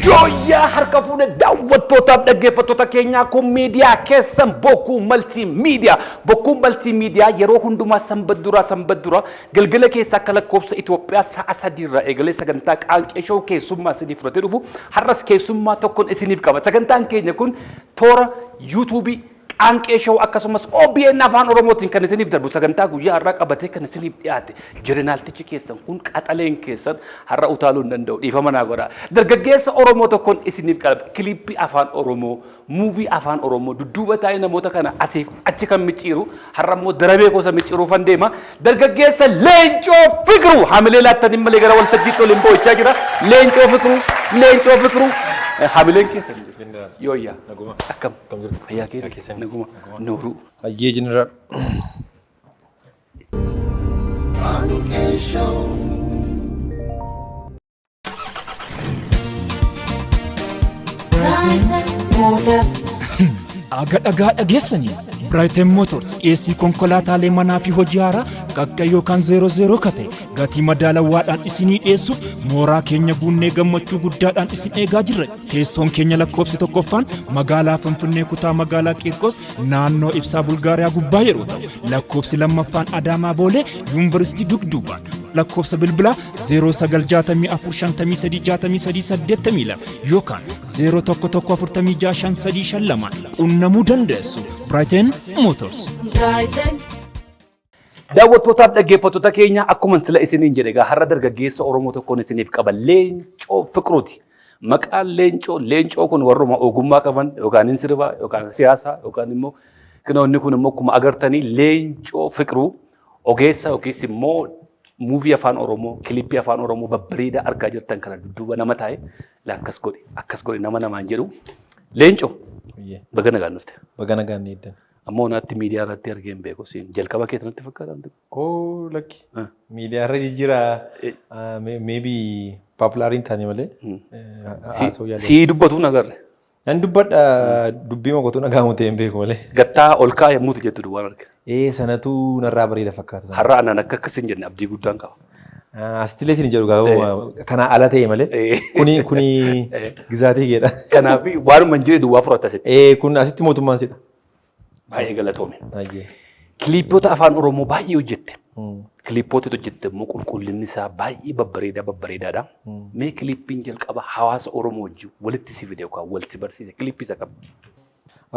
Joya harka fuudhee daawwattootaaf dhaggeeffattoota keenyaa kun miidiyaa keessan bokkuu maltiimiidiyaa. Bokkuun maltiimiidiyaa yeroo hundumaa sanbata dura galgala keessa akka lakkoofsa Itoophiyaa sa'a 3 irraa eegalee sagantaa qaanqee shoo keessummaa isinii fudhatee dhufu har'as keessummaa tokkoon isiniif qaba. Sagantaan keenya kun toora yuutuubii qaanqee shoo akkasumas OBN afaan Oromootiin kan isiniif darbu sagantaa guyyaa har'aa qabatee kan isiniif dhiyaate jeneraaltichi keessan kun qaxaleen keessan har'a utaaluu hin danda'u dhiifama naa godhaa. Dargaggeessa Oromoo tokkoon isiniif qaba kilippii afaan Oromoo muuvii afaan Oromoo dudduuba taa'ee namoota kana asiif achi kan micciiru har'a immoo darabee gosa micciiruufan deema. Dargaggeessa Leencoo Fiqiruu hamilee laattanii malee gara waltajjiitti waliin bo'ichaa jira. Leencoo Fiqiruu hamileen keessan Yoya, naguma. Akkam. Kam jirtu? Fayyaa keessa. Naguma. Nuuru. Hayyee jeneraal. Aga dhagaa dhageessanii Brighton Motors dhiyeessii konkolaataalee manaa fi hojii haaraa qaqqa yookaan 00 kate gatii madaalawaadhaan isinii dhiyeessuuf mooraa keenya buunnee gammachuu guddaadhaan isin eegaa jirra. Teessoon keenya lakkoofsi tokkoffaan magaalaa Finfinnee kutaa magaalaa Qiirqos naannoo ibsaa Bulgaariyaa gubbaa yeroo ta'u lakkoofsi lammaffaan Adaamaa Boolee Yuunivarsiitii Dugduubaan lakkoofsa bilbilaa 0964536382 yookaan 0114565352 qunnamuu dandeessu. Brighton Motors. Daawwattootaaf dhaggeeffattoota keenya akkuma sila isiniin jedhe egaa har'a dargaggeessa Oromoo tokkoon isiniif qaba Leencoo Fiqiruuti. Maqaan Leencoo kun warruma ogummaa qaban yookaan sirbaa yookaan siyaasaa yookaan immoo kinoonni kun immoo akkuma agartanii Leencoo Fiqiruu ogeessa yookiis immoo muuvii afaan Oromoo kilippii afaan Oromoo babbareedaa argaa jirtan kana dudduuba nama taa'e akkas godhe nama namaan jedhu Leencoo baga nagaan dhufte. Baga nagaan eeddan. Ammoo naatti miidiyaa irratti argee hin beeku siin jalqaba kee sanatti fakkaata. Lakki miidiyaa irra jijjiira maybe populaar hin taane malee. Sii dubbatu nagarre. Nan dubbadha dubbii mokotu nagaamu ta'e hin beeku malee. Gattaa ol kaayamuuti jettu duwwaan arge. Sanatu narraa bareeda fakkaata. Har'a anan akka akkasin jenne abdii guddaan qaba. Asittillee isin jedhu gaafa kana ala ta'e malee kuni gizaatii keedha. Kanaaf waanuma hin jirre duwwaa fudhata asitti. Kun asitti mootummaan sidha. Baay'ee galatoome. Kilippoota afaan Oromoo baay'ee hojjette. Kilippoota hojjette immoo qulqullinni isaa baay'ee babbareedaadha. Mee kilippiin jalqaba hawaasa Oromoo wajjin walitti si fide yookaan walitti barsiise kilippii isa qaba.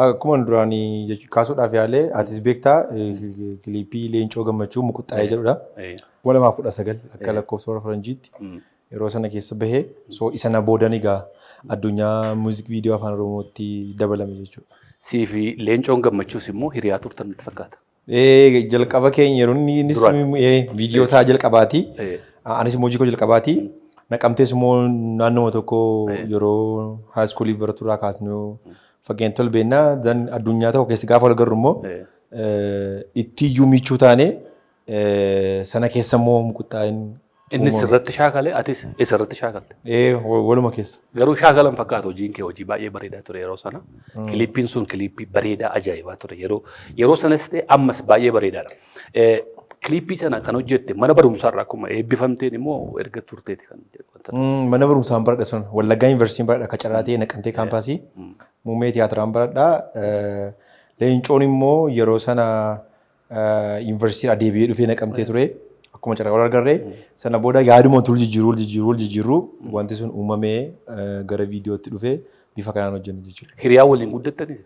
Akkuma duraanii kaasuudhaaf yaalee atis beektaa kilippii Leencoo Gammachuu Muquxxaa'ee jedhudha. 2019 akka lakkoofsa warra Faranjiitti yeroo sana keessa bahee isa na boodan egaa addunyaa muuziq viidiyoo afaan Oromootti dabalame jechuudha. Siifi Leencoon Gammachuus immoo hiriyaa turtan natti fakkaata. Jalqaba keenya yeroo innis viidiyoo isaa jalqabaati. Anis immoo hojii koo jalqabaati. Naqamtees immoo naannoo tokko yeroo haayiskuulii baraturraa kaasnee fakkeenya tolbeennaa addunyaa tokko keessa gaafa wal garru immoo itti iyyuu michuu taane sana keessa immoo Muquxxaa'een. Inni sirratti shaakalee atis isarratti shaakalte. Waluma keessa. Garuu shaakalan fakkaatu hojiin kee hojii baay'ee bareedaa ture yeroo sana. Kilippiin sun kilippii bareedaa ajaa'ibaa ture yeroo sanas ta'e ammas baay'ee bareedaadha. Kilippii sana kan hojjette mana barumsaarraa akkuma eebbifamteen immoo erga turteeti kan jedhu. Mana barumsaan baradha sun Wallaggaa Yuunivarsiitiin baradha Qacarraa ta'e Naqamtee kaampaasii muummee tiyaatiraan baradha. Leencoon immoo yeroo sana yuunivarsiitii deebi'ee dhufee Naqamtee ture. Akkuma carraa wal agarree sana booda yaaduma tul jijjiiruu wanti sun uumamee gara viidiyootti dhufee bifa kanaan hojjennu jechuudha. Hiriyaa waliin guddattanii?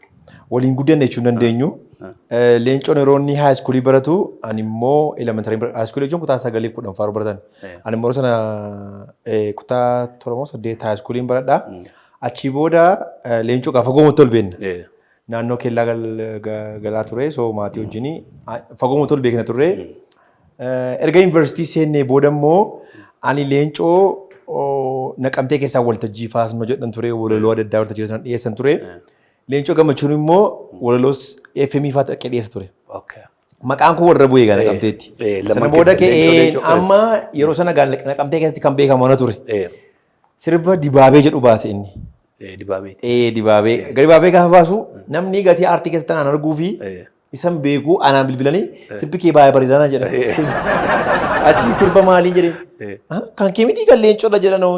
Waliin guddanne jechuun dandeenyu. Leencoon yeroo inni haayiskuulii baratu ani immoo elementarii haayiskuulii jechuun kutaa 9-10 baratan. Ani immoo sana kutaa 7-8 haayiskuuliin baradha. Achii booda Leencoo gaafa fagoomutti ol beenna. Naannoo kellaa galaa ture so maatii wajjin fagoomutti ol beekna turre. Erga yuunivarsiitii seennee booda immoo ani Leencoo naqamtee keessaa waltajjii faasnoo jedhan ture walaloo adda addaa waltajjii sana dhiyeessan ture. Leencoo gammachuun immoo walaloos FMI fa'aa dhaqee dhiyeessa ture. Maqaan kun warra bu'ee gaa naqamteetti. Sana booda ka'ee amma yeroo sana naqamtee keessatti kan beekamu na ture. Sirba dibaabee jedhu baase inni. Dibaabee. Dibaabee gaafa baasu namni gatii aartii keessatti anaan arguu fi isan beeku anaan bilbilanii sirbi kee baay'ee bareedaa jedha. Achi sirba maalii jedhee kan kee miti kan leencoodha jedhanoo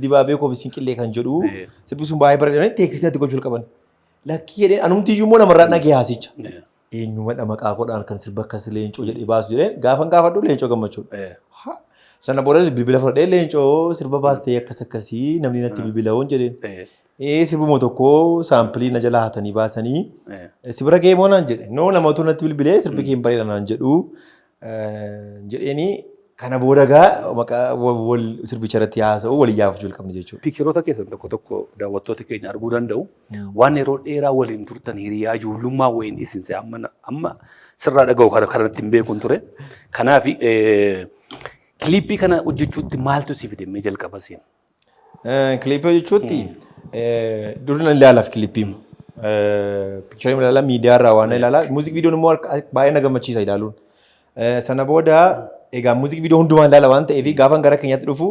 dibaabee koo bisiin qillee kan jedhu sirbi sun baay'ee bareedaa teekisii natti gochuu qaban. Lakkii jedheen anumtiyyuu immoo namarraa dhagee haasicha. Eenyumadha maqaa godhaan kan sirba akkas leencoo jedhee baasu jedheen gaafan gaafadhu leencoo gammachuudha. Sana booda bilbila fudhadhee leencoo sirba baastee akkas akkasii namni natti bilbila'uun jedheen. Sirbuma tokko saampilii na jala hatanii baasanii sibira ga'ee moo naan jedhe noo namatu natti bilbilee sirbi kee bareeda naan jedhu jedheeni kana booda gaa maqaa wal sirbicha irratti haasa'u waliin yaafachuu qabna jechuudha. Pikiroota keessan tokko daawwattoota keenya arguu danda'u waan yeroo dheeraa waliin turtan hiriyaa ijoollummaa wayiin isinse amma sirraa dhaga'u kanatti hin beekun ture. Kanaaf kiliippii kana hojjechuutti maaltu si fide mee jalqaba siin? Kiliippii hojjechuutti durina ilaalaaf kiliippii. Pikichorii ilaalaa miidiyaa irraa waan ilaalaa muuziq viidiyoon immoo baay'ee na gammachiisa ilaaluun. Sana booda egaa muuziq viidiyoo hundumaan ilaala waan ta'eef gaafa gara keenyaatti dhufu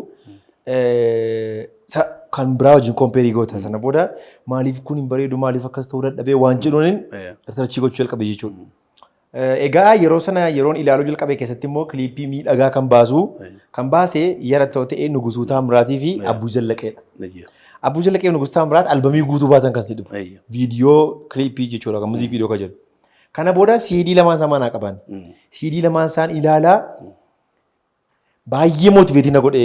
kan biraa wajjin kompeerii goota. Sana booda maaliif kun hin bareedu maaliif akkas ta'uu dadhabee waan jedhuun sarchii gochuu jalqabe jechuudha. Egaa yeroo sana yeroon ilaaluu jalqabe keessatti immoo kiliippii miidhagaa kan baasu kan baase yara ta'ee Nugusuu Taamiraatii fi Abbuu Jallaqeedha. Abbuu Jallaqee fi Nugusuu Taamiraat albamii guutuu baasan kan si dhibu. Viidiyoo kiliippii jechuudha kan muuziq viidiyoo kan jedhu. Kana booda CD lamaan isaa maanaa qaban. CD lamaan isaan ilaalaa baay'ee mootiveetii na godhe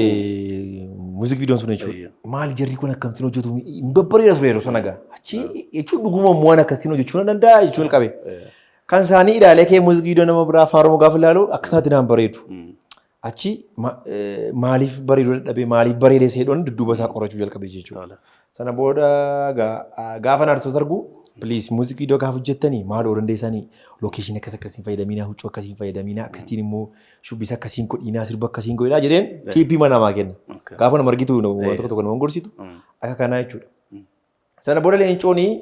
muuziq viidiyoon sun jechuudha. Maal jarri kun akkamittiin hojjetu hin babbareeda ture yeroo sana gaa. Achi jechuun dhuguma waan akkasiin hojjechuu na danda'a jechuun qabe. Kan isaanii ilaalee kee muuziq viidiyoo nama biraa afaan Oromoo gaafa ilaalu akkasumatti naan bareedu. Achi maaliif bareedu dadhabee maaliif bareedee seedhoon dudduuba isaa qorachuu jalqabe jechuudha. Sana booda gaafa naartoota argu please muuziq viidiyoo gaafa hojjettanii maaloo dandeessanii lookeeshinii akkasiin fayyadaminaa huccuu akkasiin fayyadaminaa akkasiin immoo shubbisa akkasiin godhinaa sirba akkasiin godhinaa jedheen tiippii namaa kenna. Gaafa nama argitu waan tokko nama gorsitu akka kanaa jechuudha. Sana booda leencoonii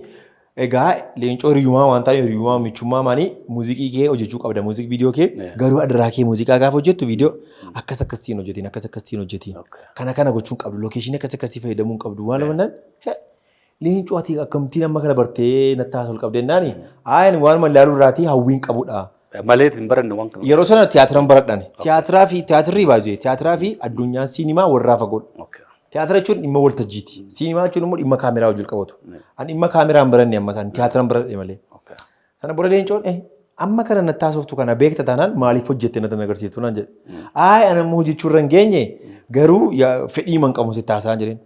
egaa leencoo hiriyummaa waan ta'eef hiriyummaa michummaa maanii muuziqii kee hojjechuu qabda muuziq viidiyoo kee garuu adaraa kee muuziqaa gaafa hojjettu viidiyoo akkasiin hojjetiin kana gochuun qabdu lookeeshinii akkasii fayyadamuun qabdu waan lamannaan leencoo ati akkamittiin amma kana bartee natti haasa'uu qabda jennaani waan ilaaluu irraatii hawwiin qabudha. Malee hin baranne waan kana. Yeroo sana tiyaatiran baradhan tiyaatirri baay'ee tiyaatiraa fi addunyaan siinimaa warraa fagoodha. Tiyaatira jechuun dhimma waltajjiiti. Siinimaa jechuun immoo dhimma kaameraa wajjin qabatu. Ani dhimma kaameraan baranne amma isaan tiyaatiran baradhe malee. Sana booda leencoon amma kana natti haasoftu kana beekta taanaan maaliif hojjette natti agarsiiftu naan jedhe. Ani ammoo hojjechuu irra hin geenye garuu fedhii man qabu sitti haasa'an jedheen.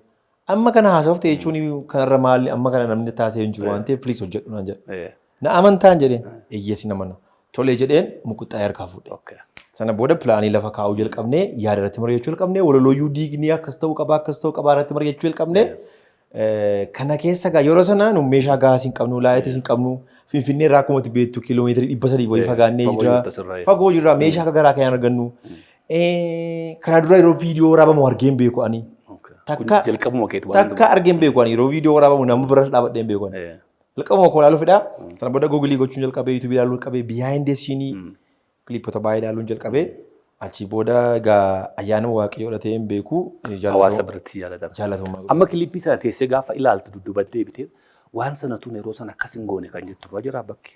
Amma kana haasofte jechuun kanarra maali amma kana namni taasisee hin jiru waan ta'eef piliis hojjedhu naan jedhe. Na amantaan jedheen eeyyesi namana. Tolee jedheen mukuxxaa harkaa fuudhe. Sana booda pilaanii lafa kaa'uu jalqabnee yaada irratti mari'achuu jalqabnee walalooyyuu diignii akkas ta'uu qabaa irratti mari'achuu jalqabnee kana keessa gaa yeroo sana nu meeshaa gaas hin qabnu laayitis hin qabnu Finfinnee irraa akkuma beektu kiiloomeetirii 300 wayii fagaannee jira fagoo jirra meeshaa akka garaa kan argannu kana dura yeroo viidiyoo waraabamu argeen beeku ani takka argeen beeku ani yeroo viidiyoo waraabamu nama biras dhaabadheen beeku ani jalqabuma koo ilaaluu fedha sana booda googilii gochuun jalqabee yuutuubii ilaaluu jalqabee behind the scene kiliipota baay'ee ilaaluun jalqabee achi booda egaa ayyaana waaqayyoo dhatee hin beeku hawaasa biratti jaalatamummaa. Amma kiliippii sana teessee gaafa ilaaltu dudduuba deebitee waan sanatu yeroo sana akkas hin goone kan jettu fa'aa jira bakki.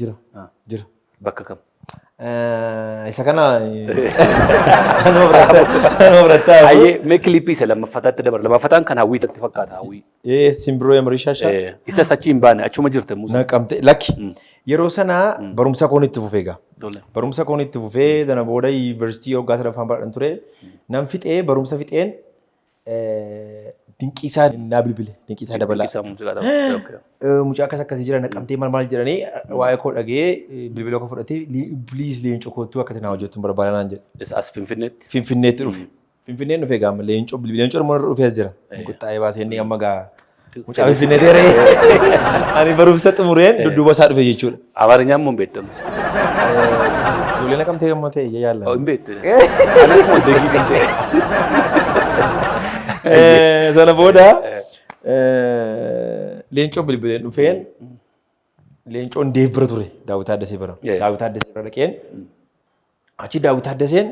Jira. Bakka kam? Isa kana anuma biratta. Ayyee mee kiliippii isa lammaffataatti dabala. Lammaffataan kan hawwii itti fakkaata hawwii. Simbiroo Yamarii Shaashaa. Isa sachi hin baane achuma jirte muuziqaa. Naqamte lakki. Yeroo sana barumsa koon itti fufee egaa. Barumsa koon itti fufee dana booda yuunivarsiitii waggaa sadaffaan baradhan ture. Nan fixee barumsa fixeen dinqiisaa naa bilbile dinqiisaa dabalaa. Mucaa akkasii jira naqamtee maal jedhanii waa'ee koo dhagee bilbila koo fudhatee biliis leencoo kootu akka tanaa hojjettu barbaada naan jedhe. As Finfinneetti? Finfinneetti dhufe. Finfinneen dhufe gaama leencoo immoo dhufees jira. Quxxaa'ee baasee inni amma gaa mucaa Finfinnee ree ani barumsa xumureen dudduuba isaa dhufe jechuudha. Amaarinyaan moo hin beektamu? Ijoollee naqamtee gammoo ta'e yaalla. Hin beektu. Ana kuma deegii kan ta'e. Sana booda leencoo bilbileen dhufeen leencoon deef bira ture Daawit Taaddasee bira. Daawit Taaddasee bira dhaqeen achi Daawit Taaddaseen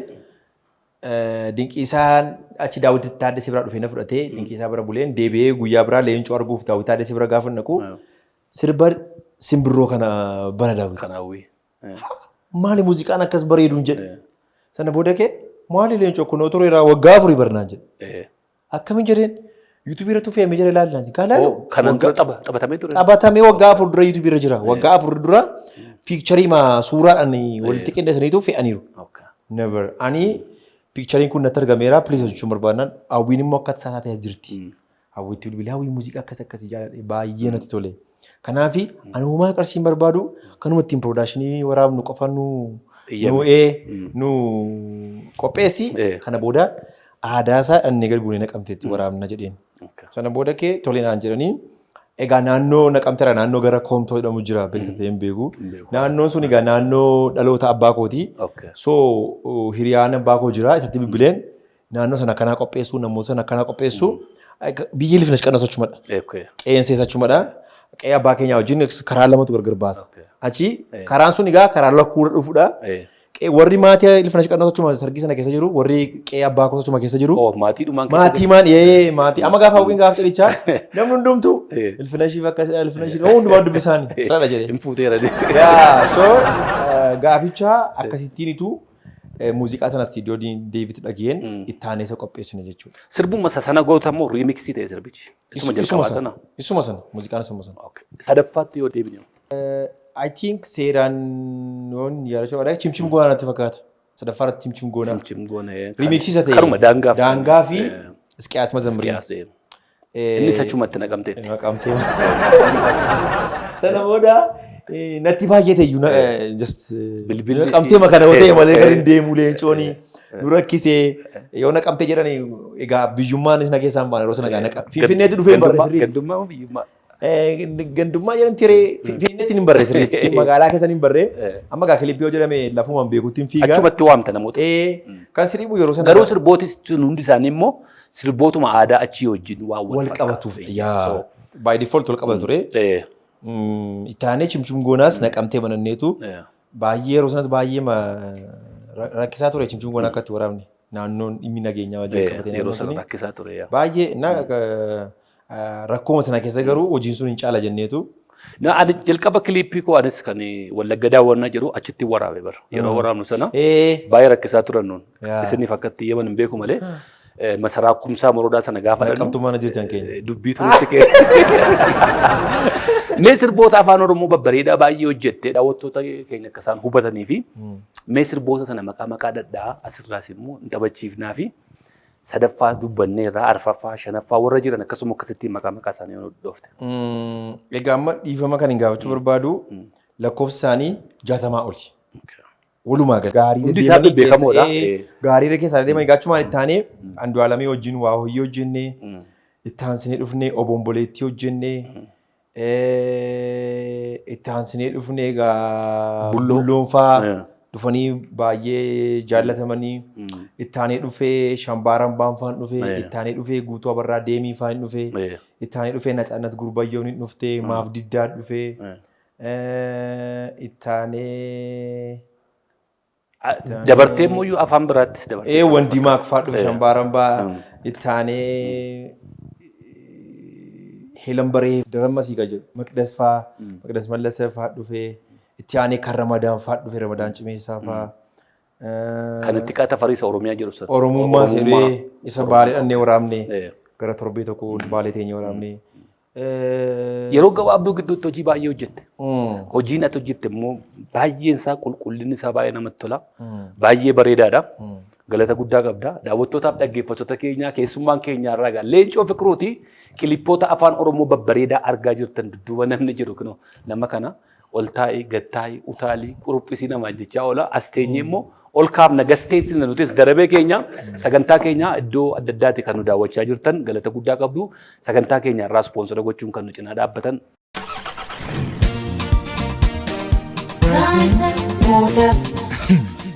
dinqiisaan achi Daawit Taaddasee bira dhufee na fudhatee dinqiisaa bira buleen deebi'ee guyyaa biraa leencoo arguuf Daawit Taaddasee bira gaafa naqu sirba simbirroo kana bana Daawit. Maali muuziqaan akkas bareeduun jedhe. Sana booda kee maali leencoo kun tureeraa waggaa afurii barnaan jedhe. Akkamiin jedheen yuutuubii irratti fe'amee jira ilaallaan jedhe. Kaalaalu. Kanan dura taphatamee ture. Taphatamee waggaa afur dura yuutuubii irra jira. Waggaa afur dura fiikcharii suuraadhaan walitti qindeessaniitu fe'aniiru. Never. Ani fiikchariin kun natti argameera piliis hojjechuun barbaadnaan hawwiin immoo akka isaa taatee jirti. Hawwiitti bilbilee hawwii muuziqaa akkasii jaalladhe baay'ee natti tole. Kanaafi ani uumaa qarshiin barbaadu kanuma ittiin piroodaashinii waraabnu qofa nu qopheessi. Kana booda aadaa isaa dhannee gadi buunee naqamteetti waraabna jedheen. Sana booda kee tole naan jedhanii egaa naannoo naqamteera naannoo gara koomtoo jedhamu jira beektatee hin beeku. Naannoon sun egaa naannoo dhaloota abbaa kooti. So hiriyaan abbaa koo jira isatti bilbileen naannoo sana akkanaa qopheessuu namoota sana akkanaa qopheessuu biyyi lifnesh qannas achumadha. Qeensees achumadha. Qe'ee abbaa keenyaa wajjin karaa lamatu gargar baasa. Achi karaan sun egaa karaa lakkuudha dhufuudha. Warri maatii lifnesh qannas achuma sargii sana keessa jiru warri qe'ee abbaa koo achuma keessa jiru. Maatii maatii amma gaafa hawwiin gaafa jedhichaa namni hundumtu lifneshiif akkasidha lifneshiif hundumaa dubbisaanii fudhadha jedhee. So gaaficha akkasittiinitu muuziqaa sana istiidiyoo Deeviit dhageen itti aanee isa qopheessine jechuudha. Sirbuma sana gootu ammoo riimiksii ta'e sirbichi. Isuma sana muuziqaan isuma sana. Sadaffaatti yoo deebine. I think seeraan yoon yaadachuu baadhaa cimcim goonaa natti fakkaata. Sadaffaarratti cimcim goonaa. Riimiksii isa ta'e. Karuma daangaa fi Isqiyaas Mazamrii. Innis achumatti naqamtee. Naqamtee. Sana booda natti baay'ee ta'eyyuu naqamtee makana yoo ta'e malee gadi hin deemu leencooni nu rakkisee yoo naqamtee jedhanii egaa biyyummaanis na keessaan baane yeroo sana egaa naqa Finfinneetti dhufee hin barre sirriitti. Gandummaa moo biyyummaa? Gandummaa jedhamti ree Finfinneetti hin barre sirriitti magaalaa keessan hin barre amma egaa Filiippii yoo jedhame lafumaan beekutti hin fiigaa. Achumatti waamta namoota. Kan sirriibu yeroo sana. Garuu sirbooti hundi isaanii immoo sirbootuma aadaa achii wajjin waa wal qabatuuf yaa by default wal qabatu ture. Itaanee cimcim goonaas naqamtee bananneetu baay'ee yeroo sanas baay'ee rakkisaa ture cimcim goonaa akkatti waraabne naannoon dhimmi nageenyaa wajjin qabatee yeroo sana rakkisaa ture. Baay'ee rakkooma sana keessa garuu hojiin sun hin caala jenneetu. Ani jalqaba kiliippii koo anis kan Wallagga daawwannaa jedhu achitti waraabe bara yeroo waraabnu sana baay'ee rakkisaa turan nuun isiniif akkatti yeman hin beeku malee. Masaraa kumsaa morodaa sana gaafa dhannu. Naqamtummaa na jirtan keenya. Dubbiitu nutti keessa. Mee sirboota afaan Oromoo babbareedaa baay'ee hojjettee daawwattoota keenya akka isaan hubatanii fi mee sirboota sana maqaa dadhaa asirraas immoo hin taphachiifnaa fi sadaffaa dubbanneerraa arfaffaa shanaffaa warra jiran akkasuma akkasittiin maqaa isaanii yoo dhoofte. Egaa amma dhiifama kan hin gaafachuu barbaadu lakkoofsi isaanii 60 oli. Walumaa gaarii deemanii keessaa deemanii gaachumaan itti aanee Andu'aalamii wajjin waa hoyyii hojjennee itti aansinee dhufnee obomboleettii hojjennee itti aansinee dhufnee egaa bulloonfaa dhufanii baay'ee jaallatamanii itti aanee dhufee Shambaaraan Baanfaan dhufee itti aanee dhufee Guutuu Abarraa Deemii faan dhufee itti aanee dhufee Natsaannat Gurbayyoon dhufee Maaf Diddaa dhufee itti aanee dabartee immoo afaan biraattis dabartee. Wanti maakfaa dhufe Shambaaraan baa itti aanee Heelan Baree Darammasii kan jedhu Maqdas faa Maqdas Mallasee faa dhufee itti aanee kan Ramadaan faa dhufee Ramadaan Cimeessaa faa. Kan itti qaata fariisa Oromiyaa jedhu sana. Oromummaa sedhee isa baalee dhannee waraabne gara torbee tokko baalee teenyee waraabne. Yeroo gabaabduu gidduutti hojii baay'ee hojjette. Hojiin ati hojjette immoo baay'een isaa qulqullinni isaa baay'ee namatti tola. Baay'ee bareedaadha. Galata guddaa qabda. Daawwattootaaf dhaggeeffattoota keenyaa keessummaan keenyaa irraa Leencoo Fiqiruuti kilippoota afaan Oromoo babbareedaa argaa jirtan dudduuba namni jiru kunoo nama kana ol taa'ii gad taa'ii utaalii quruphisii namaa jechaa oola. As teenyee immoo ol kaafna gasteessina nutis darabee keenya sagantaa keenya iddoo adda addaati kan nu daawwachaa jirtan galata guddaa qabdu sagantaa keenya irraa ispoonsora gochuun kan nu cinaa dhaabbatan.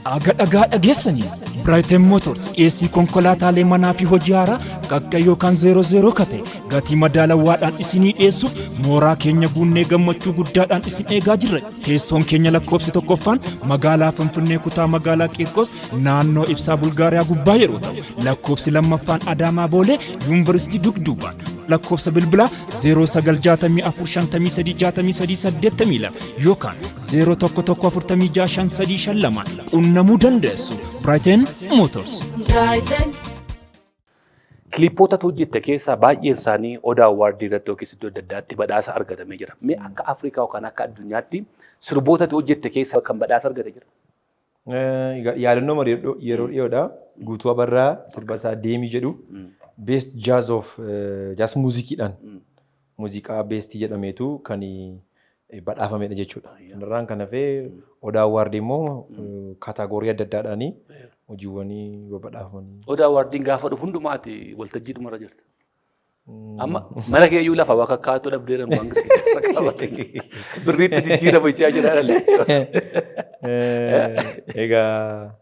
Aga dhagaa dhageessanii Brighton Motors dhiyeessii konkolaataalee manaa fi hojii haaraa qaqqa yookaan 00 kate gatii madaalawaadhaan isinii dhiyeessuuf mooraa keenya guunnee gammachuu guddaadhaan isin eegaa jirra. Teessoon keenya lakkoofsi tokkoffaan magaalaa Finfinnee kutaa magaalaa Qiirqos naannoo ibsaa Bulgaariyaa gubbaa yeroo ta'u lakkoofsi lammaffaan Adaamaa Boolee Yuunivarsiitii Dugduubaan lakkoofsa bilbilaa 0964536382 yookaan 0114565352 qunnamuu dandeessu. Brighton Motors. Kiliippoota hojjette keessaa baay'een isaanii Odaa Awaardii irratti yookiin iddoo adda addaatti badhaasa argatamee jira. Mee akka Afrikaa yookaan akka addunyaatti sirboota hojjette keessaa kan badhaasa argate jira? Yaadannoo yeroo dhiyoodha. Guutuu Abarraa sirba isaa Deemii jedhu Best Jazz of Jazz muuzikiidhaan muuziqaa beestii jedhameetu kan badhaafamedha jechuudha. Kanarraan kan hafee Odaa Awaardii immoo kaataagorii adda addaadhaan hojiiwwanii badhaafamanii. Odaa Awaardiin gaafa dhufu hundumaati waltajjii dhumarra jirti. Amma mana keeyyuu lafa waa kakkaatoo dhabdeeran waan qabatee birriitti jijjiirama jechaa jira. Egaa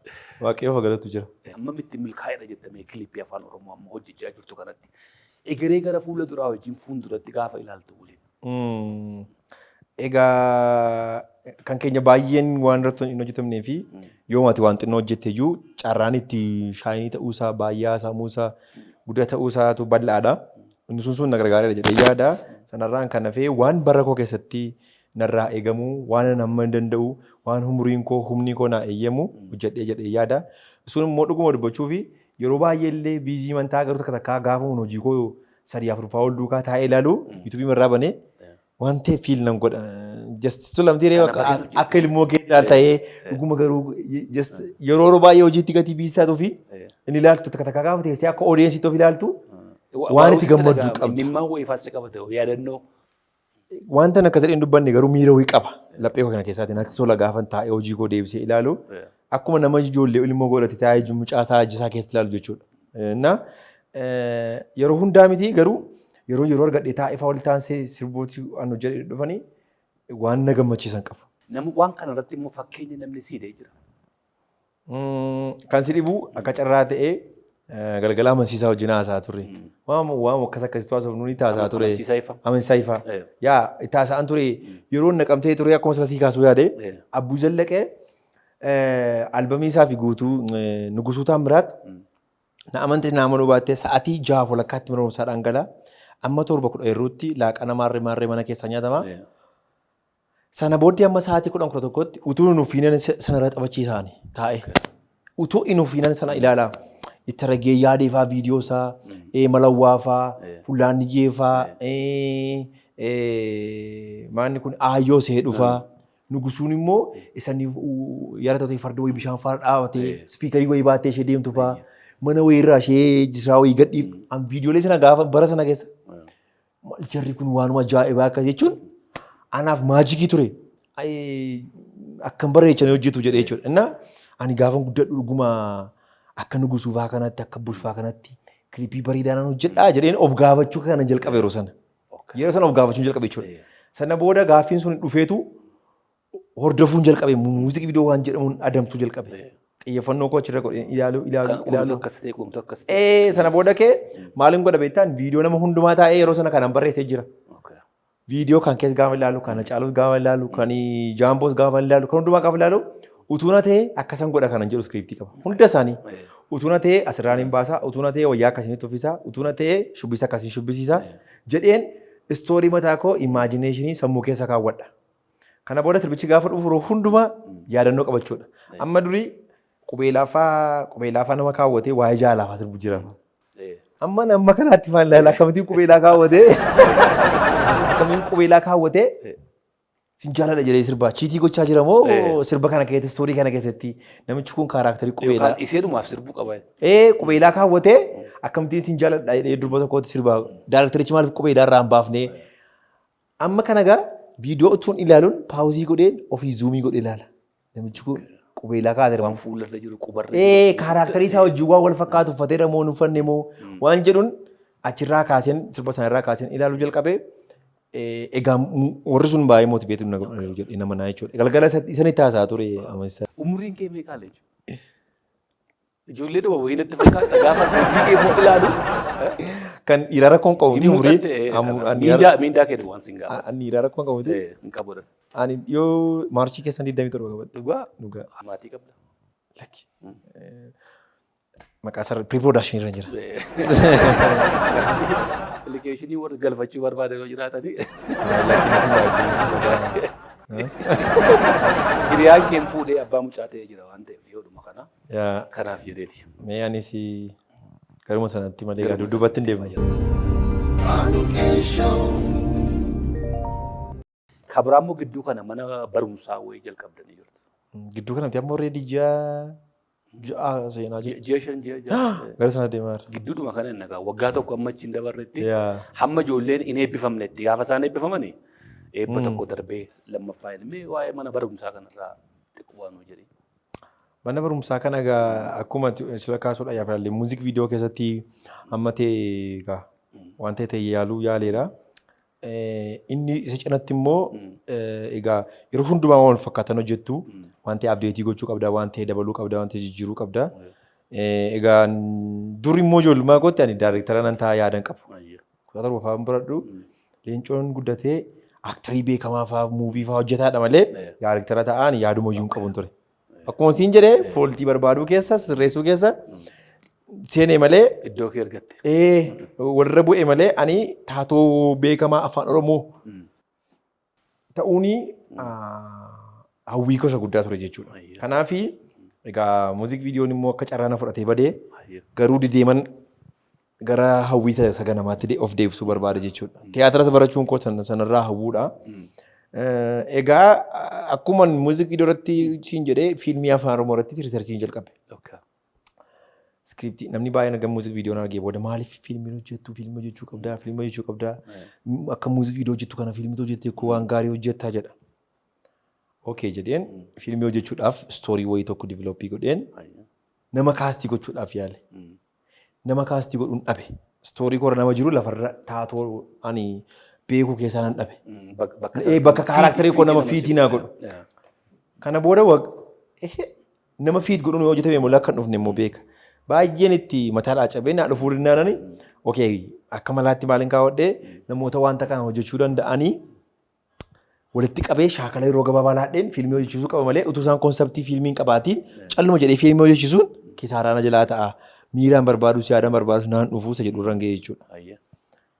waaqayyoo galatu jira. Amma mitti milkaa'edha jettamee kiliippii afaan Oromoo amma hojjechaa jirtu kanatti. Egeree gara fuula duraa wajjin fuulduratti gaafa ilaaltu waliin. Egaa kan keenya baay'een waan irratti hin hojjetamnee fi yoo mati waan xinnoo hojjetteeyyuu carraan itti shaayinii ta'uusaa baay'aa saamuusaa guddaa ta'uusaatu bal'aadha. Inni sun na gargaareera jedhee yaada. Sanarraan kan hafee waan bara koo keessatti narraa eegamu waan nama hin danda'u waan umuriin koo humni koo naa eeyyamu hojjedhee jedhee yaada. Sun immoo dhuguma dubbachuu fi yeroo baay'ee illee biizii mantaa garuu takka takkaa gaafa hojii koo 3-4 ol duukaa taa'ee ilaalu yuutuubii irraa banee waan ta'eef fiil nan godha. Just lamtii akka ilmoo keessa ta'ee dhuguma garuu yeroo baay'ee hojiitti gatii biizisaa fi inni ilaaltu takka takkaa gaafa teessee akka odeessitti of ilaaltu waan itti gammaddu qabdu. Dhimmaan wayii faasii qabate yaadannoo. Wanta akkas jedhee hin dubbanne garuu miira wayii qaba. Laphee koo kana keessatti natti tola gaafa taa'ee hojii koo deebisee ilaalu akkuma nama ijoollee ilmoo godhate taa'ee mucaasaa ajisaa keessa ilaalu jechuudha. Na yeroo hundaa miti garuu yeroo argadhee taa'ee fa'aa walitti aansee sirbooti waan hojjetee dhufanii waan na gammachiisan qabu. Namni waan kana irratti immoo fakkeenya namni siidee jira. Kan si dhibu akka carraa ta'ee galgalaa amansiisaa wajjin haasaa turre. Waan akkas akkasitti haasa'u nuuni haasaa ture. Amansiisaa ifaa. Yaa itti haasa'an ture yeroo naqamtee ture akkuma salasii kaasuu yaade Abbuu Zallaqee albamii isaa fi guutuu Nugusuu Taamiraat na amantii na amanuu baattee sa'aatii 6 walakkaatti miroosaa dhangalaa amma 7:10 laaqana maarree mana keessaa nyaatama. Sana booddee amma sa'aatii 11:11tti utuu nuuf fiinan sanarra taphachiisaani taa'e. Utuu nuuf fiinan sana ilaalaa. Itti ragee yaadeefaa viidiyoo isaa malawwaafaa fullaannijeefaa maanni kun aayyoo see dhufaa Nugusuun immoo isaniif yaada ta'e farda wayii bishaan faana dhaabatee spiikarii wayii baattee ishee deemtu faa mana wayirraa ishee jisaa wayii gadhiif viidiyoolee sana gaafa bara sana keessa maal jarri kun waanuma ajaa'ibaa akkas jechuun anaaf maajikii ture akkan bareechanii hojjetu jedhee jechuudha. Innaa ani gaafa guddadhu dhuguma akka Nugusuu fa'aa kanatti akka Bush fa'aa kanatti kiliipii bareedaan hojjedhaa jedheen of gaafachuu kana jalqabe yeroo sana. Yeroo sana of gaafachuun jalqabe jechuudha. Sana booda gaaffiin sun dhufeetu hordofuun jalqabe muuziqii viidiyoo waan jedhamuun adamsuu jalqabe. Xiyyeeffannoo koo achirra godheen ilaalu. Sana booda kee maaliin godha beektaan viidiyoo nama hundumaa taa'ee yeroo sana kanaan barreessee jira. Viidiyoo kan keessa gaafa ilaalu, kan Hacaaluus gaafa ilaalu, kan Jaamboos gaafa ilaalu, kan hundumaa gaafa ilaalu utuuna ta'ee akkasan godha kanan jedhu iskiriiptii qaba. Hunda isaanii utuuna ta'ee asirraan hin baasaa, utuuna ta'ee wayyaa akkasiin uffisaa, utuuna ta'ee shubbisa akkasiin shubbisiisaa jedheen istoorii mataa koo imaajineeshinii sammuu keessa kaawwadha. Kana booda sirbichi gaafa dhufu hundumaa yaadannoo qabachuudha. Amma durii qubeelaafaa nama kaawwatee waa'ee jaalaafaa sirbu jira. Amma kanaatti faan ilaala akkamittiin qubeelaa kaawwatee sin jaaladha jedhee sirbaa chiitii gochaa jira moo sirba kana keessatti istoorii kana keessatti namichi kun kaaraakterii qubeelaa. Isheedhumaaf sirbuu qaba. Qubeelaa kaawwatee akkamittiin sin jaaladha jedhee durba tokkotti sirbaa. Daayiraaktarichi maaliif qubeelaa irraa hin baafnee amma kana gaa viidiyoo utuun ilaaluun paawuzii godheen ofii zuumii godhee ilaala. Namichi kun qubeelaa kaa'atee waan fuularra jiru qubarra. Kaaraakterii isaa wajjin waan wal fakkaatu uffatee moo hin uffanne moo waan jedhuun achirraa kaaseen sirba sanarraa kaaseen ilaaluu jalqabee. Egaa warri sun baay'ee mootiveetii nama naa jechuudha. Galgala isanitti haasaa ture. Umriin kee meeqa jechuudha? Ijoollee dhuma wayii natti fakkaata gaafa hojii kee immoo ilaalu. Kan dhiiraa rakkoon qabuuti umurii. Miindaa kee waan siin gaafa. Ani dhiiraa rakkoon qabuuti. Hin qabudha. Ani yoo maarchii keessan 27 qabadhe. Dhugaa. Dhugaa. Maatii qabda. Lakki. Maqaa isaa pre-production irra jira. Appilikeeshinii warra galfachuu barbaadan yoo jiraatanii. Lakki natti baay'isanii. Hiriyaan kee fuudhee abbaa mucaa ta'ee jira waan ta'eef dhiyoodhuma kana. Kanaaf jedheeti. Mee anis garuma sanatti malee dudduubatti hin deemne. Kabiraan immoo gidduu kana mana barumsaa wayii jalqabdanii jirtu. Gidduu kanatti ammoo reedii ja'a seenaa jiru. Ji'a 5 ji'a. Gara sana deemaa jira. Gidduudhuma kana inni egaa waggaa tokko amma achi hin dabarretti hamma ijoolleen hin eebbifamnetti gaafa isaan eebbifamanii eebba tokko darbee lammaffaa ilmee waa'ee mana barumsaa kanarraa xiqqoo waan jedhee. Mana barumsaa kana egaa akkuma sila kaasuudha yaafallee muuziq viidiyoo keessatti amma ta'e egaa waan ta'e yaaluu yaaleera. Inni isa cinatti immoo egaa yeroo hundumaa wal fakkaatan hojjettu waan ta'e abdeetii gochuu qabda waan ta'e dabaluu qabda waan ta'e jijjiiruu qabda. Egaa dur immoo ijoollummaa kootti ani daayirektara nan ta'a yaadan qabu. Kutaa torba fa'aa baradhu leencoon guddatee aktarii beekamaa fa'aa muuvii fa'aa hojjetaadha malee daayirektara ta'an yaaduma iyyuu hin qabu ture. Akkuma siin jedhee fooltii barbaaduu keessa sirreessuu keessa seenee malee iddoo kee argatte. Warra bu'e malee ani taatoo beekamaa afaan Oromoo ta'uuni hawwii gosa guddaa ture jechuudha. Kanaaf egaa muuziq viidiyoon immoo akka carraa na fudhatee badee garuu dideeman gara hawwii isa ganamaatti of deebisuu barbaade jechuudha. Tiyaatiras barachuun koo sanarraa hawwuudha. Egaa akkuma muuziq viidiyoo irratti siin jedhee fiilmii afaan Oromoo irratti riisarchiin jalqabe. Skriiptii namni baay'een akka muuziq viidiyoon argee booda maaliif fiilmiin hojjettu fiilmii hojjechuu qabdaa fiilmii hojjechuu qabdaa akka muuziq viidiyoo hojjettu kana fiilmii hojjettee koo waan gaarii hojjettaa jedha. Okey jedheen fiilmii hojjechuudhaaf stoorii wayii tokko divilooppii godheen nama kaastii gochuudhaaf yaale. Nama kaastii godhuun dhabe. Stoorii koora nama jiru lafarra taatoo ani beekuu keessaa nan dhabe. Bakka kaaraakterii koo nama fiitii naa godhu. Kana booda nama fiit godhuun yoo hojjetame immoo lakkan dhufne immoo beeka. Baay'een itti mataadhaa cabee naa dhufuu dinnaanani okey akka malaatti maaliin kaawwadhee namoota wanta kana hojjechuu danda'anii walitti qabee shaakala yeroo gabaabaa laadheen fiilmii hojjechiisuu qaba malee utuu isaan konseptii fiilmiin qabaatiin calluma jedhee fiilmii hojjechiisuun kisaaraa na jalaa ta'a. Miiraan barbaadus yaadaan barbaadus naan dhufuu isa jedhu irraan ga'e jechuudha.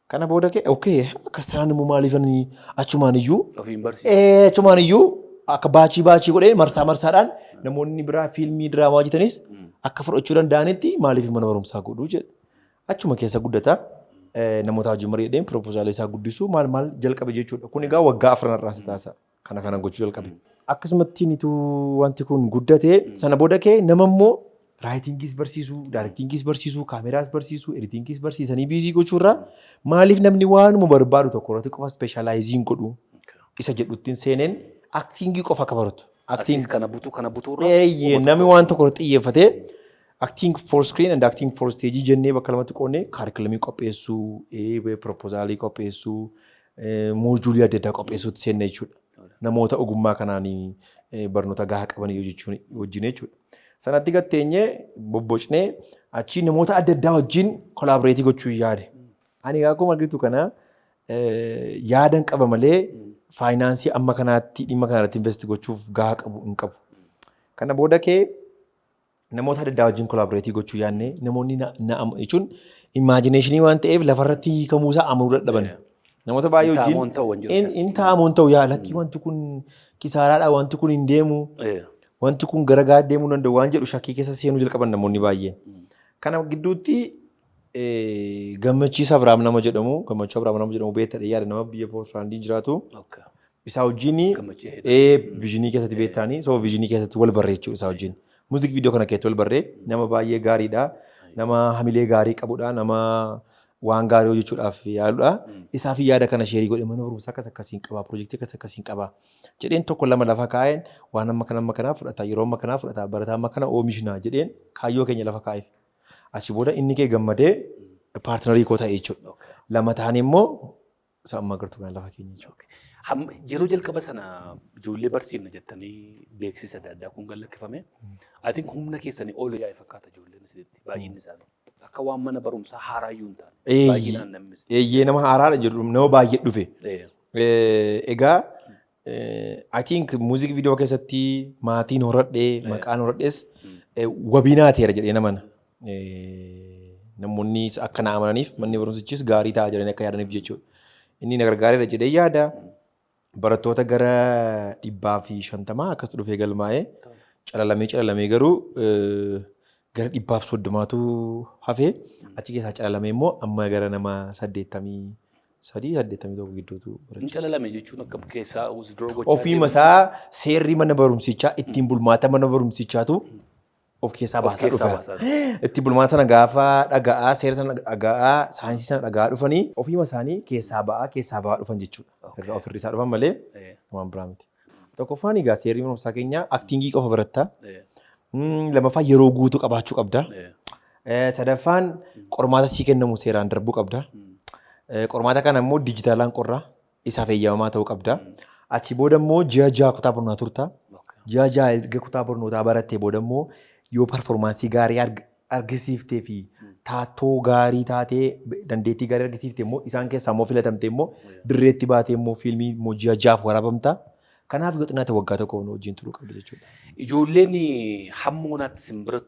Kana booda kee okey akkas tanaan immoo maaliifanii achumaan iyyuu akka baachii godhee marsaadhaan namoonni biraa fiilmii diraamaa hojjetanis akka fudhachuu danda'anitti maaliif mana barumsaa godhuu jedha. Achuma keessa guddata namoota wajjin mari'adheen piroopoozaalii isaa guddisuu maal jalqabe jechuudha. Kun egaa waggaa 4 irraa si taasisa. Kana gochuu jalqabe. Akkasumatti nitu wanti kun guddatee sana booda kee nama immoo raayitingiis barsiisuu, daayirektingiis barsiisuu, kaameraas barsiisuu, editingiis barsiisanii biizii gochuurraa maaliif namni waanuma barbaadu tokko irratti qofa speeshaalaayiziin godhu isa jedhuttiin seeneen aktingii qofa akka baratu. Kana butuu irraa. Namni waan tokko irratti xiyyeeffatee acting for screen and acting for stage jennee bakka lamatti qoonnee kaarikulamii qopheessuu, piroopoozaalii qopheessuu, moojuulii adda addaa qopheessuutti seenna jechuudha. Namoota ogummaa kanaan barnoota gahaa qaban wajjin jechuudha. Sanatti gatteenyee bobbocnee achii namoota adda addaa wajjin kolaaboreetii gochuu yaade. Ani akkuma argitu kana yaadan qaba malee faayinaansii amma kanaatti dhimma kanarratti investi gochuuf gahaa qabu hin qabu. Kana booda kee namoota adda addaa wajjin kolaaboreetii gochuu yaadne namoonni jechuun imaajineeshinii waan ta'eef lafarratti hiikamuusaa amanuu dadhaban. Namoota baay'ee wajjin in taa'amuun ta'u yaa lakkii wanti kun kisaaraadha wanti kun hin deemu wanti kun gara gaa deemuu danda'u waan jedhu shakkii keessa seenuu jalqaban namoonni baay'een. Kana gidduutti Gammachiis Abiraam nama jedhamu Gammachuu Abiraam nama jedhamu beektaa yaada nama biyya Poortiraandii jiraatu. Isaa wajjin viizinii keessatti beektaanii so viizinii keessatti wal barreechuu isaa wajjin. Muuziq viidiyoo kana keessatti wal barree nama baay'ee gaariidha. Nama hamilee gaarii qabudha. Nama waan gaarii hojjechuudhaaf yaaludha. Isaaf yaada kana sheerii godhe mana barumsaa akkasiin qaba. Piroojeektii akkasiin qaba. Jedheen tokko lama lafa kaa'een waan amma kanaa fudhata. Yeroo amma kanaa fudhata. Barataa amma kana oomishna jedheen kaayyoo keenya lafa kaa'eef. Achi booda inni kee gammadee paartinarii koo ta'e jechuudha. Lama ta'anii immoo amma agartuu kana lafa keenya jechuudha. Yeroo jalqaba sana ijoollee barsiifna jettanii beeksisa adda addaa kun gallakkifame. Ati humna keessanii ol yaa'e fakkaata ijoolleen keessatti baay'inni isaanii. Akka waan mana barumsaa haaraa iyyuu hin taane. Baay'inaan namni. Eeyyee nama haaraadha jedhu nama baay'ee dhufe. Egaa I think muuziqii viidiyoo keessatti maatiin horadhee maqaan horadhees wabii naa ta'eera jedhee namana. Namoonni akka na amananiif manni barumsichis gaarii ta'a jedhanii akka yaadaniif jechuudha. Inni na gargaareera jedhee yaada. Barattoota gara 150 akkas dhufee galmaa'ee calalamee garuu gara 130tu hafee achi keessaa calalamee immoo amma gara nama 83 gidduutu barate. Calalame jechuun akka keessaa withdraw gochaa ofiima isaa seerri mana barumsichaa ittiin bulmaata mana barumsichaatu of keessaa baasaa dhufa. Itti bulmaata sana gaafa dhaga'aa seera sana dhaga'aa saayinsii sana dhaga'aa dhufanii ofiima isaanii keessaa ba'aa dhufan jechuudha. Ofirri isaa dhufan malee waan biraa miti. Tokkoffaan egaa seerri mana barumsaa keenyaa aktiingii qofa baratta. Lammaffaa yeroo guutuu qabaachuu qabda. Sadaffaan qormaata sii kennamu seeraan darbuu qabda. Qormaata kana immoo dijitaalaan qorraa isaaf eeyyamamaa ta'uu qabda. Achi booda immoo ji'a ja'a kutaa barnootaa turta. Ji'a ja'a erga kutaa barnootaa barattee booda immoo yoo performaansii gaarii argisiiftee fi taattoo gaarii taatee dandeettii gaarii argisiiftee immoo isaan keessaa immoo filatamtee immoo dirreetti baatee immoo fiilmii immoo ji'a ja'aaf waraabamta. Kanaaf yoo xinaate waggaa tokko wajjin turuu qabdu jechuudha. Ijoolleen hamma wanaatti simbira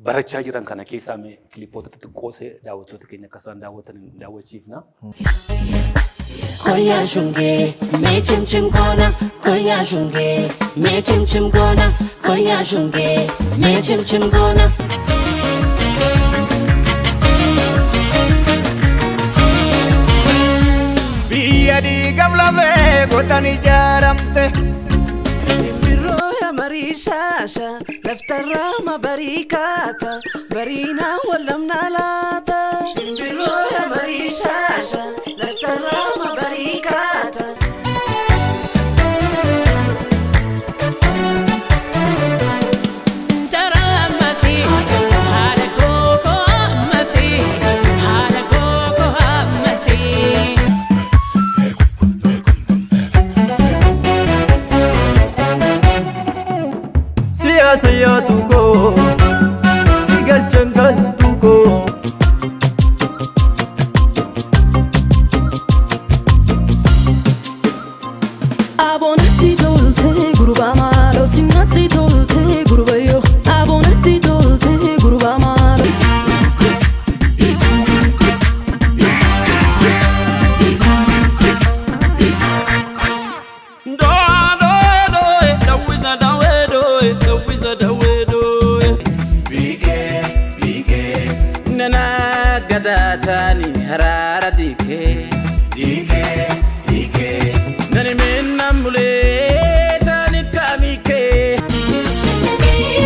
barachaa jiran kana keessaa kilipoota xixiqqoosee daawwattoota keenya akka isaan daawwatan daawwachiifna. Koya shunge, me chim chim gona. Koya shunge, me chim chim gona. Koya shunge, me chim chim gona. Biya di gamla ve gotani jaramte. Simbiro ya marishasha, laftarra ma barikata, barina walamna lata. Simbiro ya marishasha, laftarra ma barikata. Saya tuko, sigal cenggal tuko. Abonati tolte guruba malo, sinati tolte guruba yo. Abonati tolte guruba malo. Tani harara dike nani minna mule tani kamike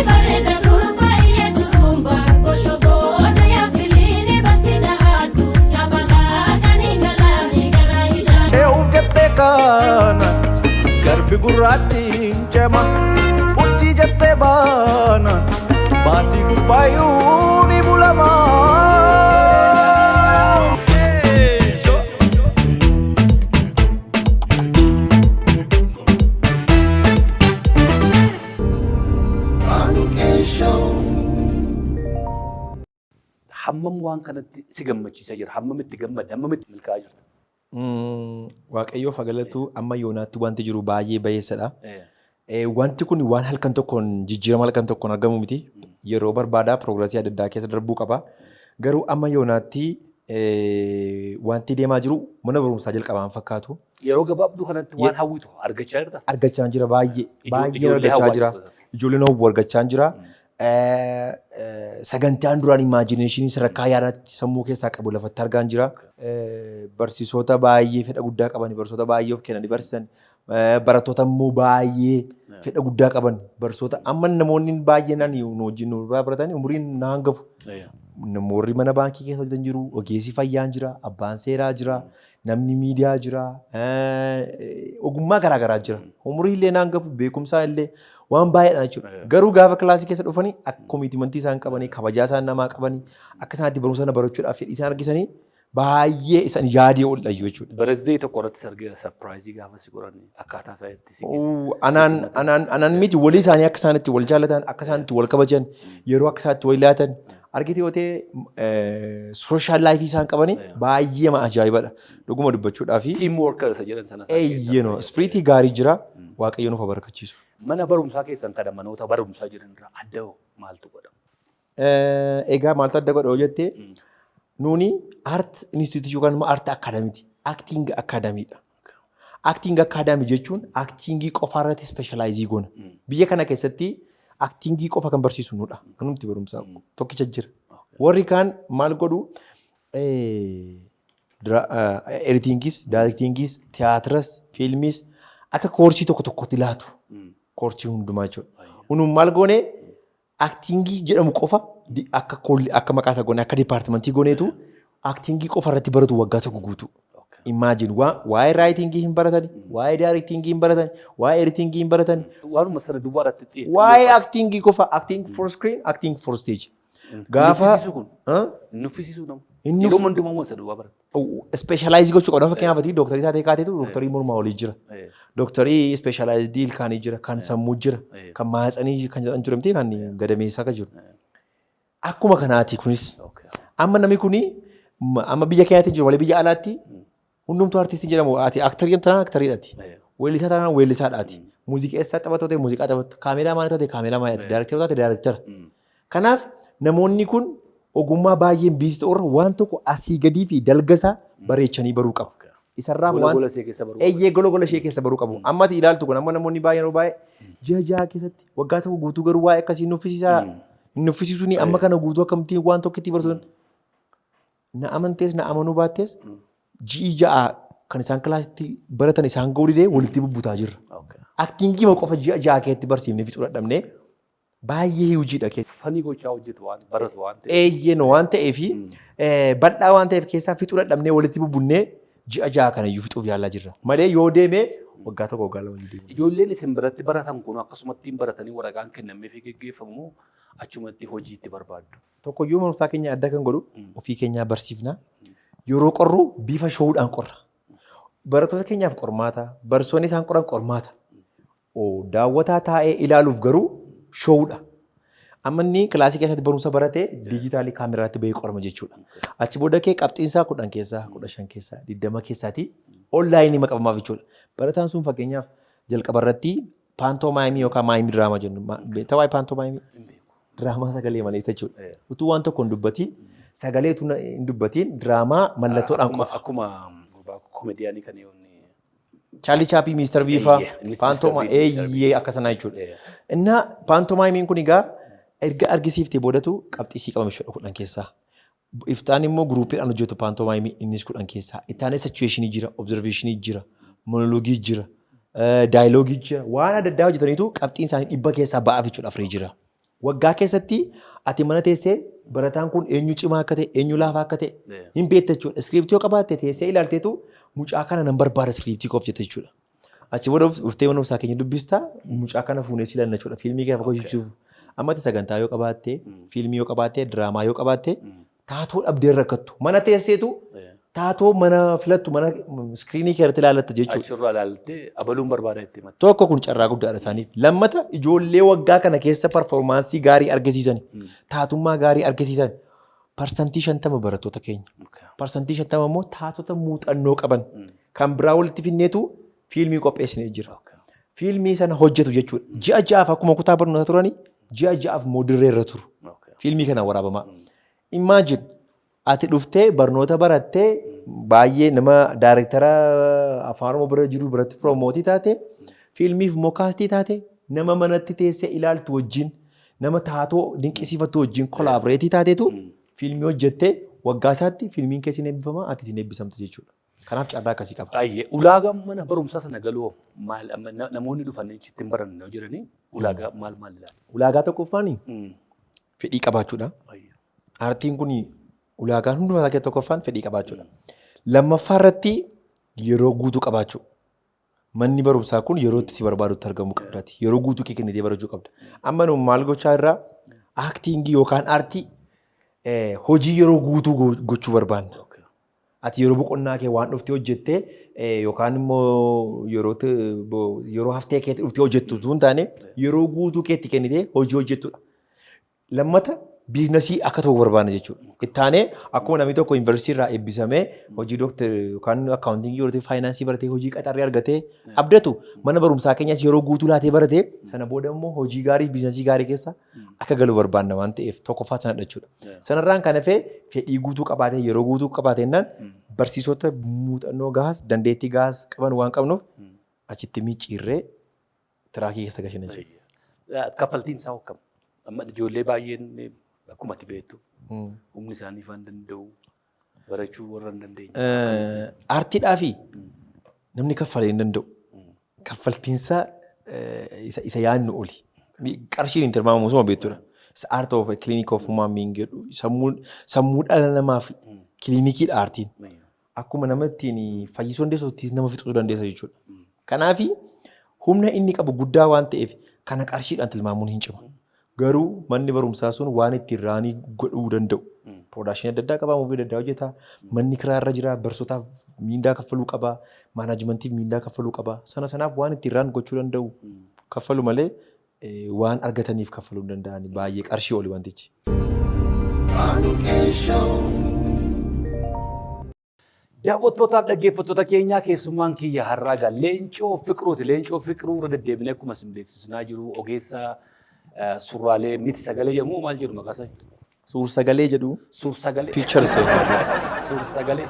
bareda rumba yetu rumba koshogo na ya filini basina adu ya balaga ningala nigarahida ujette kana garbi gurati chema utti jette bana bati gubayu ni bulama. Hammam waan kanatti si gammachiisaa jira? Hammam itti gammada? Hammam itti milkaa'aa jirta? Waaqayyoof galatu amma yoonaatti wanti jiru baay'ee bayeessadha. Wanti kun waan halkan tokkoon jijjiirama halkan tokkoon argamu miti. Yeroo barbaadaa piroogirasii adda addaa keessa darbuu qaba. Garuu amma yoonaatti wanti deemaa jiru mana barumsaa jalqabaan fakkaatu. Yeroo gabaabduu kanatti waan hawwitu argachaa jirta? Argachaa jira baay'ee argachaa jira. Ijoolleen hawwu argachaa jira. Sagantaan duraan imaajiniishinii sadarkaa yaadaatti sammuu keessaa qabu lafatti argaa jira. Barsiisota baay'ee fedha guddaa qaban, barsiisota baay'ee of kennanii barsiisan, barattoota immoo baay'ee fedha guddaa qaban, barsiisota amma namoonni baay'inaan wajjin nu baratan umuriin na hangafu. Namoonni mana baankii keessa hojjetan jiru, ogeessi fayyaan jira, abbaan seeraa jira, namni miidiyaa jira, ogummaa garaagaraa jira. Umurii illee na hangafu, beekumsaa illee waan baay'eedha jechuudha. Garuu gaafa kilaasii keessa dhufanii akka komiitimantii isaan qabanii, kabajaa isaan namaa qabanii, akka isaanitti barumsa sana barachuudhaaf fedhii isaan argisanii baay'ee isaan yaadee ool'ayyu jechuudha. Barezdee tokko irratti sargee sarpiraayizii gaafa si godhan akkaataa isaatti si Anaan miti walii isaanii akka isaanitti wal jaalatan, akka isaanitti wal kabajan, yeroo akka isaanitti wal ilaatan, argite yoo ta'e sooshaal laayifii isaan qabanii baay'ee ajaa'ibadha. Dhuguma dubbachuudhaa fi Team worker isa jedhan sana. eeyyeno ispiriitii gaarii jira waaqayyoon of barakachiisu. Mana barumsaa keessan kan manoota barumsaa jiran irraa adda maaltu godhama? Egaa maaltu adda godha yoo jettee nuuni art institute yookaan immoo art akaadaamiiti. Acting akaadaamiidha. Acting akaadaamii jechuun actingii qofa irratti specialize goona. Biyya kana keessatti actingii qofa kan barsiisu nudha. Kanumti barumsaa tokkicha jira. Warri kaan maal godhu editingis, directingis, tiyaatiras, fiilmis akka koorsii tokko tokkotti laatu. Koorsii hundumaa jechuudha. Hundumaa maal goone actingii jedhamu qofa akka maqaa isaa goone akka dipaartimentii gooneetu actingii qofa irratti baratu waggaa tokko guutuu. Imagine waa'ee writingii hin baratani, waa'ee directingii hin baratani, waa'ee editingii hin baratani. Waanuma sana duwwaa irratti xiyyeeffatu. Waa'ee actingii qofa acting for screen, acting for stage. Gaafa nuffisiisuu nama. Yeroo hundumaa isa duwwaa barata. Specialize gochuu qabna fakkeenyaaf dooktarii taatee kaateetu dooktarii mormaa olii jira. Dooktarii specialized ilkaanii jira, kan sammuu jira, kan maatsanii kan jedhan jiru miti kan gadameessaa kan jiru. Akkuma kanaati kunis. Amma namni kuni amma biyya keenyaatti jiru malee biyya alaatti hundumtuu artistii jedhamu ati aktarii tanaan aktariidhaati. Weellisaa tanaan weellisaadhaati. Muuziqeessaa taphatoo ta'e muuziqaa taphata. Kaameeraa maanii ta'e kaameeraa maanii daayirektara ta'e daayirektara. Kanaaf namoonni kun ogummaa baay'een biisii ta'urra waan tokko asii gadii fi dalgasaa bareechanii baruu qabu. Isarraa waan eeyyee gola ishee keessa baruu qabu. Amma ati ilaaltu kun amma namoonni baay'een ji'a ja'a keessatti waggaa tokko guutuu garuu waa'ee akkasii nuffisiisaa. Nuffisiisuun amma kana guutuu akkamittiin waan tokko itti baratuun. Na amantees na amanuu baattees ji'i ja'a kan isaan kilaasitti baratan isaan ga'uu didee walitti bubbutaa jirra. Aktingii ma qofa ji'a ja'a keessatti barsiifnee fixuu dadhabnee baay'ee hojiidha keessa. Fanii gochaa hojjetu waan baratu waan ta'eef. Eeyyeno waan ta'eef bal'aa waan ta'eef keessaa fixuu dadhabnee walitti bubbunnee ji'a ja'a kana iyyuu fixuuf yaalaa jirra. Malee yoo deemee waggaa tokko waggaa lama deemu. Ijoolleen isin biratti baratan kun akkasumatti baratanii waraqaan kennameefii geggeeffamu achumatti hojii itti barbaaddu. Tokkoyyuu barumsaa keenya adda kan godhu ofii keenyaa barsiifna. Yeroo qorru bifa shoowudhaan qorra. Barattoota keenyaaf qormaata, barsoonni isaan qoran qormaata. Daawwataa taa'ee ilaaluuf garuu shoowudha. Amma inni kilaasii keessatti barumsa baratee diijitaalii kaameraatti bahee qorama jechuudha. Achi booda kee qabxiinsaa 10 keessaa, 15 keessaa, 20 keessaati onlaayinii maqabamaaf jechuudha. Barataan sun fakkeenyaaf jalqaba irratti paantoomaayimii yookaan maayimii diraamaa jennu. Beektaa waa'ee paantoomaayimii? Diraamaa sagalee maleessa jechuudha. Utuu waan tokko hin dubbatiin sagalee utuu hin dubbatiin diraamaa mallattoodhaan qofa. Akkuma komeediyaanii kan yoonni. Charlie Chaplin, Mr. Bifa, paantooma eeyyee akkasana jechuudha. Innaa paantoomaayimiin kun egaa erga argisiiftee boodatu qabxiisii qabame jechuudha 10 keessaa. Iftaan immoo guruupiidhaan hojjetu paantoomaayimii innis 10 keessaa. Ittaanee sichuweeshinii jira, obzerveeshinii jira, monoloogii jira, daayiloogii jira. Waan adda addaa hojjetaniitu qabxiin isaanii 100 keessaa ba'aaf jechuudha afree jira. Waggaa keessatti ati mana teessee barataan kun eenyu cimaa akka ta'e, eenyu laafaa akka ta'e hin beekta jechuudha. Iskiriiptii yoo qabaatte teessee ilaalteetu mucaa kana nan barbaada iskiriiptii koof jette jechuudha. Achi booda uftee mana obsaa keenya dubbistaa mucaa kana fuunee si ilaalla jechuudha. Fiilmii keessa hojjechuuf. Amma ati sagantaa yoo qabaatte, fiilmii yoo qabaatte, diraamaa yoo qabaatte taatoo dhabdee rakkattu. Mana teesseetu taatoo mana filattu mana iskiriinii keessatti ilaalatta jechuudha. Achirraa ilaaltee abaluun barbaada itti himatta. Tokko kun carraa guddaadha isaaniif. Lammata ijoollee waggaa kana keessa performaansii gaarii argisiisan, taatummaa gaarii argisiisan parsantii 50 barattoota keenya. Parsantii 50 immoo taatota muuxannoo qaban kan biraa walitti finneetu fiilmii qopheessinee jira. Fiilmii sana hojjetu jechuudha. Ji'a ja'aaf akkuma kutaa barnootaa turanii ji'a ja'aaf dirreerra turu. Fiilmii kana waraabamaa. Imagine ati dhuftee barnoota barattee baay'ee nama daayirektara afaan bira jiru biratti piroomotii taate fiilmiif mokaastii taate nama manatti teessee ilaaltu wajjin nama taatoo dinqisiifattu wajjin kolaaboreetii taateetu fiilmii hojjettee waggaa isaatti fiilmiin keessin eebbifama ati isin eebbifamte jechuudha. Kanaaf carraa akkasii qaba. Baay'ee ulaagaan mana barumsaa sana galuu namoonni dhufanii achitti hin baranne yoo jiranii ulaagaa maal ilaala? Ulaagaa tokkoffaanii fedhii qabaachuudha. Aartiin kun ulaagaan hundumaa isaa tokkoffaan fedhii qabaachuudha. Lammaffaa irratti yeroo guutuu qabaachuu. Manni barumsaa kun yeroo itti si barbaadutti argamuu qabdaati. Yeroo guutuu kee kennitee barachuu qabda. Amma nu maal gochaa irraa aaktiingii yookaan aartii hojii yeroo guutuu gochuu barbaanna. Ati yeroo boqonnaa kee waan dhuftee hojjettee yookaan immoo yeroo haftee keetti dhuftee hojjettu osoo hin taane yeroo guutuu keetti kennitee hojii hojjettudha. Lammata biizinasii akka ta'u barbaanna jechuudha. Ittaanee akkuma namni tokko yuunivarsiitii irraa eebbisamee hojii dooktarii yookaan akkaawuntingii yookiin faayinaansii baratee hojii qaxarrii argatee abdatu mana barumsaa keenyas yeroo guutuu laatee baratee sana booda immoo hojii gaarii biizinasii gaarii keessa akka galu barbaanna waan ta'eef tokkoffaa sana jechuudha. Sanarraan kan hafee fedhii guutuu qabaatee yeroo guutuu qabaateennan barsiisota muuxannoo gahaas dandeettii gahaas qaban waan qabnuuf achitti miicciirree tiraakii keessa gashina jechuudha. Kaffaltiin isaa hokkam. Amma ijoollee baay'een akkuma ati beektu humni isaanii faan danda'u barachuu warra hin dandeenye. Aartiidhaa fi namni kaffalee hin danda'u. Kaffaltiinsaa isa yaadnu oli. Qarshiin hin tilmaamamu osoo beektudha. Art of clinic of human being jedhu sammuu dhala namaa fi kiliinikiidha aartiin. Akkuma nama ittiin fayyisuu dandeessu nama fixuu dandeessa jechuudha. Kanaaf humna inni qabu guddaa waan ta'eef kana qarshiidhaan tilmaamuun hin cimu. Garuu manni barumsaa sun waan ittiin raanii godhuu danda'u. Piroodakshinii adda addaa qabaa, muuvii adda addaa hojjeta. Manni kiraa irra jira, barsiisotaaf miindaa kaffaluu qaba, maanaajimentiif miindaa kaffaluu qaba. Sanaaf waan ittiin raan gochuu danda'u kaffalu malee waan argataniif kaffaluu danda'an baay'ee qarshii oli wantichi. Daawwattootaaf dhaggeeffattoota keenyaa keessummaan kiyya har'aa egaa Leencoo Fiqiruuti. Leencoo Fiqiruu irra deddeebinee akkuma isin beeksisnaa jiru ogeessa suuraalee miti sagalee jedhamu maal jedhu maqaa isaa? Suur-sagalee jedhu. Suur-sagalee. Pictures. Suur-sagalee.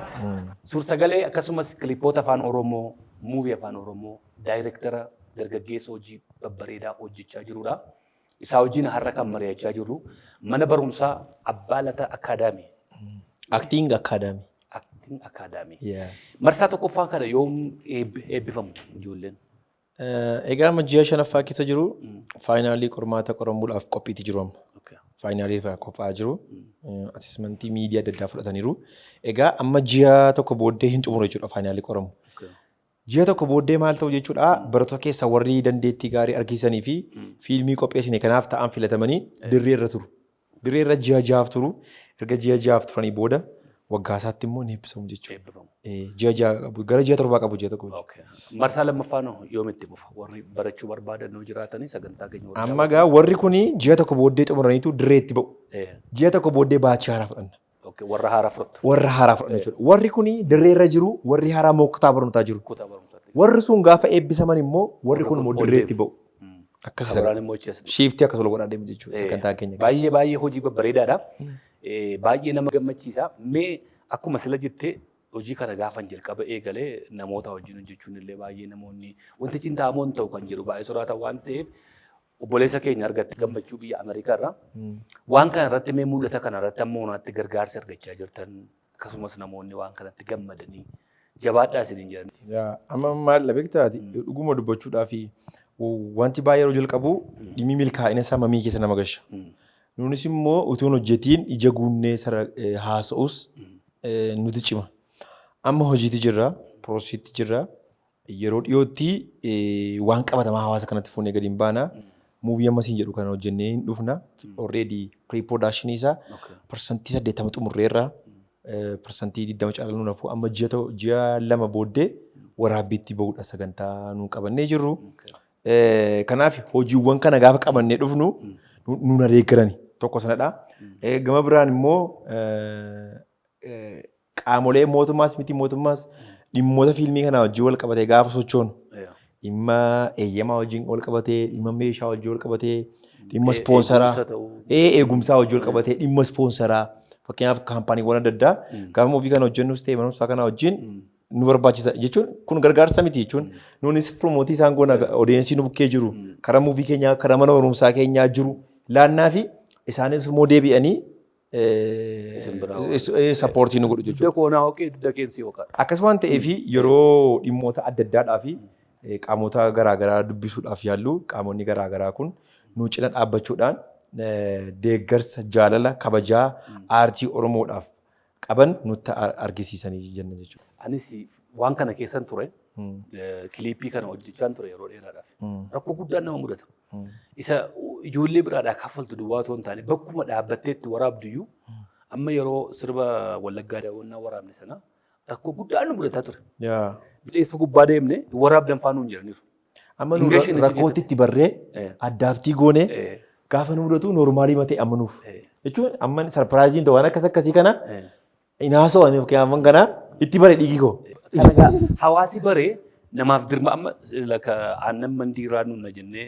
Suur-sagalee akkasumas kilipoota afaan Oromoo, muuvii afaan Oromoo, daayireektara dargaggeessa hojii babbareedaa hojjechaa jirudha. Isaa wajjin har'a kan mari'achaa jirru mana barumsaa Abbaa Lataa Akaadaamii. Acting Academy. Acting Academy. Marsaa tokkoffaa kana yoom eebbifamu ijoolleen? Egaa ji'a shanaffaa keessa jiru faayinaalii qormaata qoramuudhaaf qophiitti jiru amma. Faayinaalii qophaa'aa jiru. Asesmentii miidiyaa adda addaa fudhataniiru. Egaa amma ji'a tokko booddee hin xumuru jechuudha faayinaalii qoramu. Ji'a tokko booddee maal ta'u jechuudha barattoota keessaa warri dandeettii gaarii argisanii fi fiilmii qopheessine kanaaf ta'an filatamanii dirree irra turu. Dirree irra ji'a ja'aaf turu. Erga ji'a ja'aaf turanii booda waggaa isaatti immoo ni eebbisamu jechuudha. Ji'a ja'a qabu gara ji'a torbaa qabu ji'a tokko. Marsaa lammaffaa yoomitti dhufa warri barachuu barbaadan yoo jiraatanii sagantaa keenya. Amma gaa warri kuni ji'a tokko booddee xumuraniitu dirreetti ba'u. Ji'a tokko booddee baachii haaraa fudhanna. Warra haaraa fudhatu. Warra haaraa fudhanna jechuudha. Warri kuni dirree irra jiru warri haaraa immoo kutaa barnootaa jiru. Warri sun gaafa eebbisaman immoo warri kun immoo dirreetti ba'u. Akkasii shiiftii akkasuma godhaa deemu jechuudha sagantaan keenya. Baay'ee hojii babbareedaadha. Baay'ee nama gammachiisa. Mee akkuma sila jettee hojii kana gaafan jalqaba eegalee namoota wajjin hojjechuun illee baay'ee namoonni wanti cintaamoon ta'u kan jiru baay'ee sodaata waan ta'eef obboleessa keenya argatte gammachuu biyya Ameerikaa irraa waan kana irratti mee mul'ata kana irratti ammoo naatti gargaarsa argachaa jirtan akkasumas namoonni waan kanatti gammadanii jabaadhaa isiniin jedhan. Amma maal beektaati dhuguma dubbachuudhaaf wanti baay'ee yeroo jalqabu dhimmi milkaa'ina isaa mamii keessa nama gasha. Nunis immoo utuun hojjetiin ija guunnee haasa'us nuti cima. Amma hojiitti jirra, piroosiitti jirra. Yeroo dhiyootti waan qabatamaa hawaasa kanatti fuunee gadi hin baana. Muuvii ammasiin jedhu kana hojjennee hin dhufna. Already pre-production isaa parsantii 80 xumurreerra. Parsantii 20 caalaa nu nafu. Amma ji'a 2 booddee waraabbiitti bahuudha sagantaa nu qabannee jirru. Kanaaf hojiiwwan kana gaafa qabannee dhufnu nuun adeeggarani. Tokko sanadha. Gama biraan immoo qaamolee mootummaas miti mootummaas dhimmoota fiilmii kanaa wajjin wal qabatee gaafa sochoonu dhimma eeyyamaa wajjin wal qabatee dhimma meeshaa wajjin wal qabatee dhimma ispoonsaraa eegumsaa wajjin wal qabatee dhimma ispoonsaraa fakkeenyaaf kaampaaniiwwan adda addaa gaafa muuvii kana hojjennus ta'e barumsaa kana wajjin nu barbaachisa jechuun kun gargaarsa miti jechuun nuunis piromootii isaan goona odeensii nu bukkee jiru karaa muuvii keenyaa karaa mana barumsaa keenyaa jiru laannaa fi isaanis immoo deebi'anii sappoortii nu godhu jechuudha. Akkas waan ta'eef yeroo dhimmoota adda addaadhaa fi qaamota garaagaraa dubbisuudhaaf yaallu qaamonni garaagaraa kun nu cina dhaabbachuudhaan deeggarsa jaalala kabajaa aartii Oromoodhaaf qaban nutti argisiisanii jenna jechuudha. Anis waan kana keessan ture kiliipii kana hojjechaan ture yeroo dheeraadhaaf. Rakkoo guddaan nama mudata. Isa ijoollee biraadhaa kaffaltu duwwaa otoo hin taane bakkuma dhaabbatteetti waraabduyyuu amma yeroo sirba Wallaggaa daawwannaa waraabne sana rakkoo guddaan nu mudataa ture. Bileessa gubbaa deemne waraabdan faanuu hin jiraniiru. Amma nu rakkootti itti barree addaabtii goonee gaafa nu mudatu noormaalii matee ammanuuf. Jechuun amma sarpiraayiziin ta'u waan akkas akkasii kana inaasoo waan yookiin kana itti bare dhiigi koo. Hawaasi baree namaaf dirma amma aannan mandiiraa nunna jennee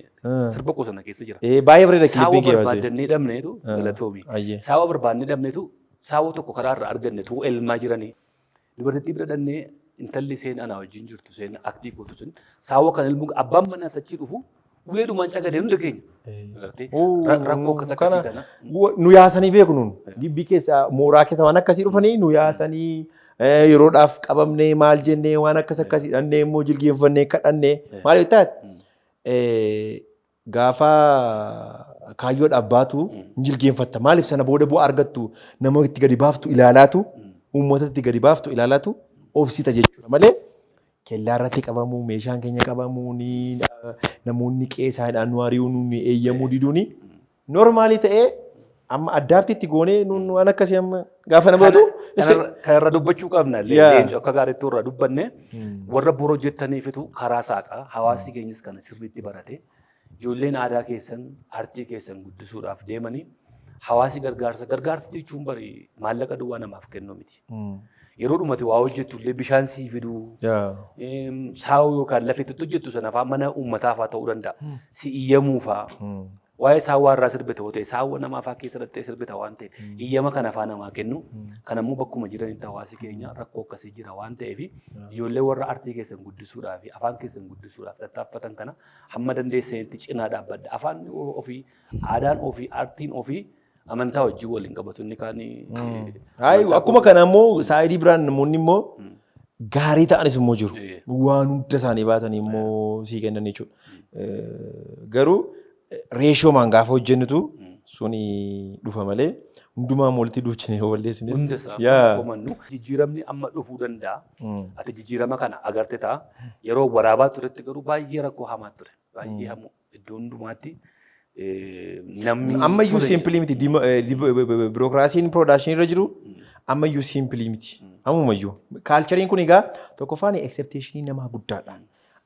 sirba qosana keessa jira. Baay'ee bareeda kilippii kee baasee. Saawwa barbaadannee dhabneetu galatoomi. Saawwa barbaadannee dhabneetu saawwa tokko karaa irraa argannetu elmaa jiranii. Dubartittii bira dhannee intalli seen anaa wajjin jirtu seen aktii gootu sun saawwa kan elmuu abbaan manaa sachii dhufu uleedhumaan cagadee hunda keenya. Rakkoo akkas akkasii kana. Nu yaasanii beeku nuun gibbii keessa mooraa keessa waan akkasii dhufanii nu yaasanii yeroodhaaf qabamnee maal jennee waan akkas akkasii dhannee immoo jilgeenfannee kadhannee maal taate gaafa kaayyoodhaaf baatu jilgeenfatta maaliif sana booda bu'aa argattu nama itti gadi baaftu ilaalaatu uummatatti gadi baaftu ilaalaatu obsita jechuudha malee kellaa irratti qabamuu meeshaan keenya qabamuu namoonni qeesaadhaan nu ari'uun nu eeyyamuu diduun noormaalii ta'ee amma addaabtitti goonee nuun waan akkasii amma gaafa nama batu. Kan irra dubbachuu qabna leenjii akka gaariitti irra dubbanne warra boroo jettaniifitu karaa saaqaa hawaasni keenyas kana sirriitti barate ijoolleen aadaa keessan aartii keessan guddisuudhaaf deemanii hawaasi gargaarsa jechuun bari maallaqa duwwaa namaaf kennu miti. Yeroo dhumate waa hojjettu illee bishaan sii fiduu saawwa yookaan lafeetti hojjettu sana fa'aa mana uummataa fa'aa ta'uu danda'a. Si iyyamuu fa'aa. Waa'ee saawwaa irraa sirbita yoo ta'e saawwa namaa fa'aa keessa dhattee sirbita waan ta'eef iyyama kana fa'aa namaa kennu kanammoo bakkuma jiranitti hawaasi keenya rakkoo akkasii jira waan ta'eef ijoollee warra aartii keessan guddisuudhaa fi afaan keessan guddisuudhaaf tattaaffatan kana hamma dandeessanitti cinaa dhaabbadha. Afaan ofii, aadaan ofii, aartiin ofii amantaa wajjin waliin qabatu inni kaanii. Akkuma kana immoo saayidii biraan namoonni immoo gaarii ta'anis immoo jiru. Waan hunda isaanii baatanii immoo sii kennan jechuudha. Garuu reeshoomaan gaafa hojjennutu suni dhufa malee hundumaa walitti duuchine walleessinis. Jijjiiramni amma dhufuu danda'a. Ati jijjiirama kana agarte ta'a. Yeroo waraabaa turetti garuu baay'ee rakkoo hamaa ture. Baay'ee hamoo iddoo hundumaatti. Ammayyuu siimpilii miti birookiraasiin piroodakshinii irra jiru ammayyuu siimpilii miti ammumayyuu kaalchariin kun egaa tokkoffaan eksepteeshinii namaa guddaadha.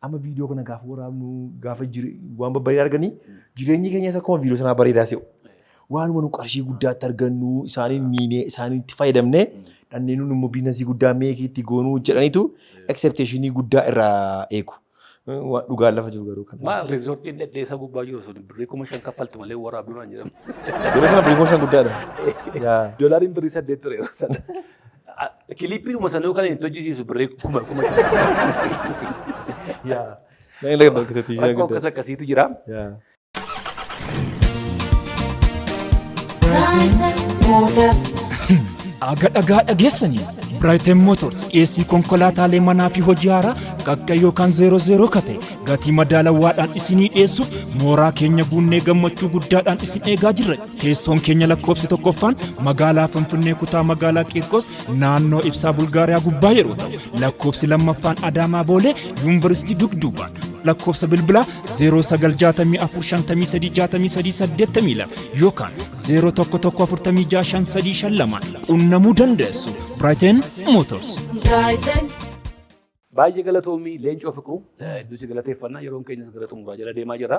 Amma viidiyoo kana gaafa waraabnu gaafa waan babbareedaa arganii jireenyi keenyas akkuma viidiyoo sanaa bareedaa se'u waanuma nu qarshii guddaatti argannu isaaniin miinee isaaniin itti fayyadamnee dhanneen nun immoo biizinasii guddaa meekii itti goonuu jedhaniitu eksepteeshinii guddaa irraa eegu. Dhugaan lafa jiru garuu kana. Maa riizoortiin dhedheessa gubbaa jiru sun birrii 5,000 kaffaltu malee waraabduu waan jedhamu. Yeroo sana birrii 5,000 guddaadha. Doolaariin birrii 8 ture yeroo sana. Kiliippiin sanuu kan hin hojjisiisu birrii 5,000. Rakkoo akkas akkasiitu jira. Aga dhagaa dhageessanii Brighton Motors dhiyeessii konkolaataalee manaa fi hojii haaraa qaqqa yookaan 00 kate gatii madaalawaadhaan isinii dhiyeessuuf mooraa keenya guunnee gammachuu guddaadhaan isin eegaa jirra. Teessoon keenya lakkoofsi tokkoffaan magaalaa Finfinnee kutaa magaalaa Qiirqos naannoo ibsaa Bulgaariyaa gubbaa yeroo ta'u lakkoofsi lammaffaan Adaamaa Boolee Yuunivarsiitii Dugduubaan lakkoofsa bilbilaa 0964536382 yookaan 0114655352 qunnamuu dandeessu. Brighton Motors. Baay'ee galatoomii leencoo fiqiruu hedduusi galateeffannaa yeroon keenyas gara xumuraa jala deemaa jirra.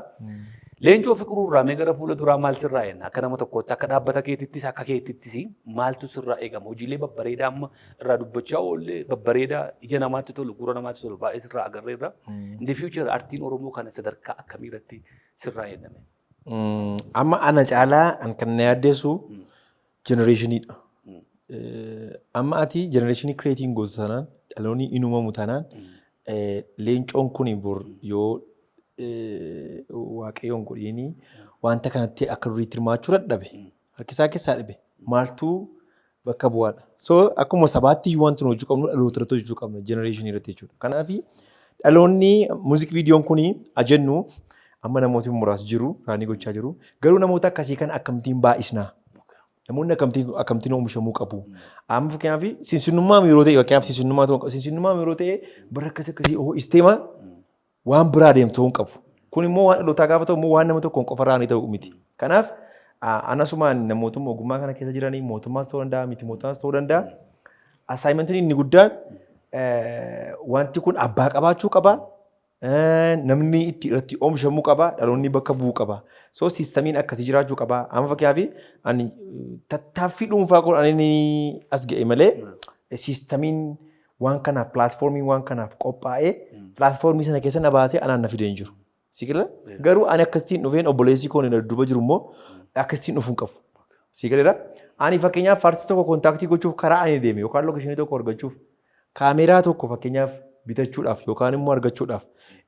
Leencoo fiqiruu irraa mee gara fuula duraa maal sirraa jenna? Akka nama tokkootti akka dhaabbata keetittis akka keetittis maaltu sirraa eegama? Hojiilee babbareedaa amma irraa dubbachaa oolle babbareedaa ija namaatti tolu gurra namaatti tolu baay'ee sirraa agarreerra. In the future aartiin Oromoo kana sadarkaa akkamiirratti sirraa eegame? Amma ana caalaa an kan na yaaddeessu jenereeshiniidha. Amma ati jenereeshinii kireetiin gootu tanaan dhaloonni inumamu tanaan leencoon kuni bor yoo waaqayyoon godheenii wanta kanatti akka duriitti hirmaachuu dadhabe harkisaa keessaa dhabe maaltu bakka bu'aadha. So akkuma sabaatti wanti nu hojjechuu qabnu dhaloota irratti hojjechuu qabna jenereeshinii irratti jechuudha. Kanaaf dhaloonni muuziq viidiyoon kuni ajennu amma namooti muraas jiru raanii gochaa jiru garuu namoota akkasii kan akkamittiin baay'isnaa. Namoonni akkamittiin oomishamuu qabu. Amma fakkeenyaaf sinsinnummaa yeroo ta'e fakkeenyaaf sinsinnummaa yeroo ta'e bara akkasii isteema waan biraa deemtuu hin qabu. Kun immoo waan dhalootaa gaafa ta'u immoo waan nama tokkoon qofa raanii ta'u miti. Kanaaf anasumaan namootuma ogummaa kana keessa jiranii mootummaas ta'uu danda'a miti mootummaas ta'uu danda'a. Assaayimentiin inni guddaan wanti kun abbaa qabaachuu qaba. namni itti irratti oomishamuu qaba, dhaloonni bakka bu'uu qaba. So siistamiin akkasii jiraachuu qaba. Amma fakkeenyaaf ani tattaaffii dhuunfaa godhanii as ga'e malee siistamiin waan kanaaf pilaatfoormiin waan kanaaf qophaa'ee pilaatfoormii sana keessa na baasee anaan na fidee hin jiru. Siqila garuu ani akkasitiin dhufeen obboleessi koon na duuba jiru immoo akkasitiin dhufuun qabu. Siqila ani fakkeenyaaf faartii tokko kontaaktii gochuuf karaa ani deeme yookaan lookeshinii tokko argachuuf kaameeraa tokko fakkeenyaaf bitachuudhaaf yookaan immoo argachuudhaaf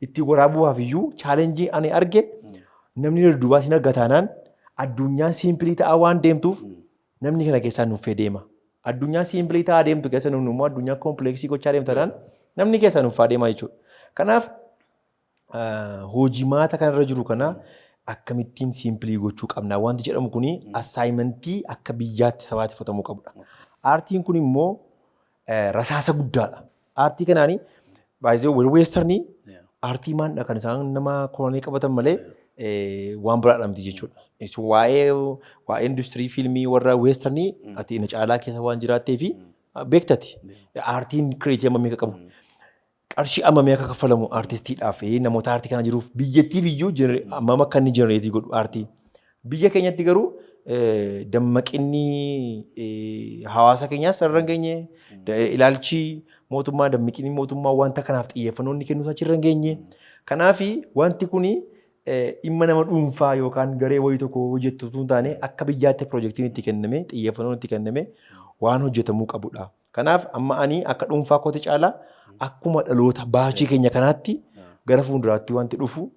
itti waraabuudhaaf iyyuu chaalenjii ani arge namni na duubaa sin argataanaan addunyaan siimpilii ta'aa waan deemtuuf namni kana keessaa nuffee deema. Addunyaan siimpilii ta'aa deemtu keessa nuun immoo addunyaa koompileeksii gochaa deemtanaan namni keessaa nuffaa deemaa jechuudha. Kanaaf hojimaata kanarra jiru kana akkamittiin siimpilii gochuu qabna wanti jedhamu kuni assaayimentii akka biyyaatti sabaatifatamuu qabudha. Aartiin kun immoo rasaasa guddaadha. Aartii kanaanii baay'ee weestarnii aartii maandha kan isaan nama kolonii qabatan malee waan biraadha miti jechuudha. Waa'ee industirii fiilmii warra weestarnii ati na caalaa keessa waan jiraattee fi beektati. Aartiin kireetii ammamii akka qabu. Qarshii ammamii akka kaffalamu aartistiidhaaf namoota aartii kana jiruuf biyyattiif iyyuu ammam akka inni jenereetii godhu aartii. Biyya keenyatti garuu dammaqinni hawaasa keenyaas sarara hin geenye ilaalchi mootummaa dammaqinni mootummaa wanta kanaaf xiyyeeffannoo inni kennu achirra hin geenye. Kanaaf wanti kuni dhimma nama dhuunfaa yookaan garee wayii tokko hojjettu osoo hin taane akka biyyaatti piroojeektiin itti kenname xiyyeeffannoon itti kenname waan hojjetamuu qabudha. Kanaaf amma ani akka dhuunfaa kooti caalaa akkuma dhaloota baachii keenya kanaatti gara fuulduraatti wanti dhufu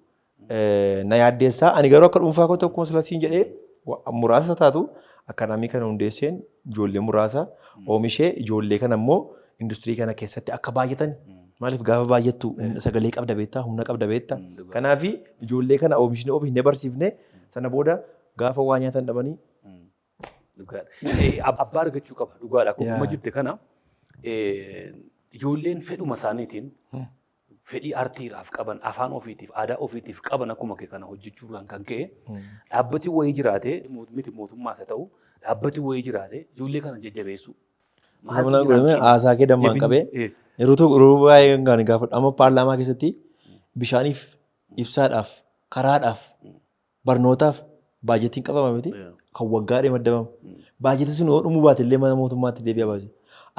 na yaaddeessaa. Ani garuu akka dhuunfaa koo tokko silasiin jedhee muraasa taatu akkaadaamii kana hundeesseen ijoollee muraasa oomishee ijoollee kana immoo industirii kana keessatti akka baay'atan maaliif gaafa baay'attu sagalee qabda beektaa humna qabda beektaa. Kanaaf ijoollee kana oomishne barsiifne sana booda gaafa waa nyaatan dhabanii. Abbaa argachuu qaba dhugaadha. Akkuma jirte kana ijoolleen fedhuma isaaniitiin fedhii aartiidhaaf qaban afaan ofiitiif aadaa ofiitiif qaban akkuma kee kana hojjechuudhaan kan ka'e dhaabbati wayii jiraate miti mootummaas haa ta'u dhaabbati wayii jiraate ijoollee kana jajjabeessu. Maamilaa godhamee haasaa kee dammaan qabee yeroo baay'ee kan gaafa amma paarlaamaa keessatti bishaaniif ibsaadhaaf karaadhaaf barnootaaf baajetiin qabama miti kan waggaadhee maddabamu. Baajetii sun yoo dhumuu baate illee mana mootummaatti deebi'a baase.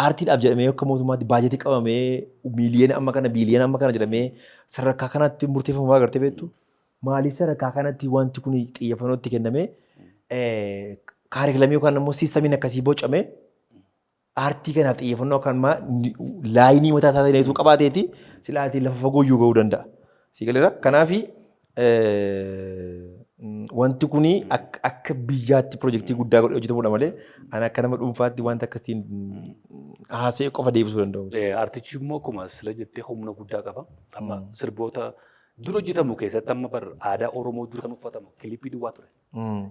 Aartiidhaaf jedhamee akka mootummaatti baajetii qabamee miiliyoona amma kana biiliyoona amma kana jedhamee sadarkaa kanatti murteeffamaa agartee beektu. Maaliif sadarkaa kanatti wanti kun xiyyeeffannoo itti kennamee kaarikilamii yookaan immoo siistamiin akkasii bocamee aartii kanaaf xiyyeeffannoo kan laayinii mataa isaa ta'etu qabaateeti silaatii lafa fagooyyuu gahuu danda'a. Siigaleera. Kanaaf wanti kuni akka biyyaatti piroojeektii guddaa godhee hojjetamudha malee ani akka nama dhuunfaatti wanta akkasiin haasa'ee qofa deebisuu danda'u. Aartichi immoo akkuma sila jettee humna guddaa qaba. Amma sirboota dura hojjetamu keessatti amma bar aadaa Oromoo dura kan uffatamu kilippii duwwaa ture.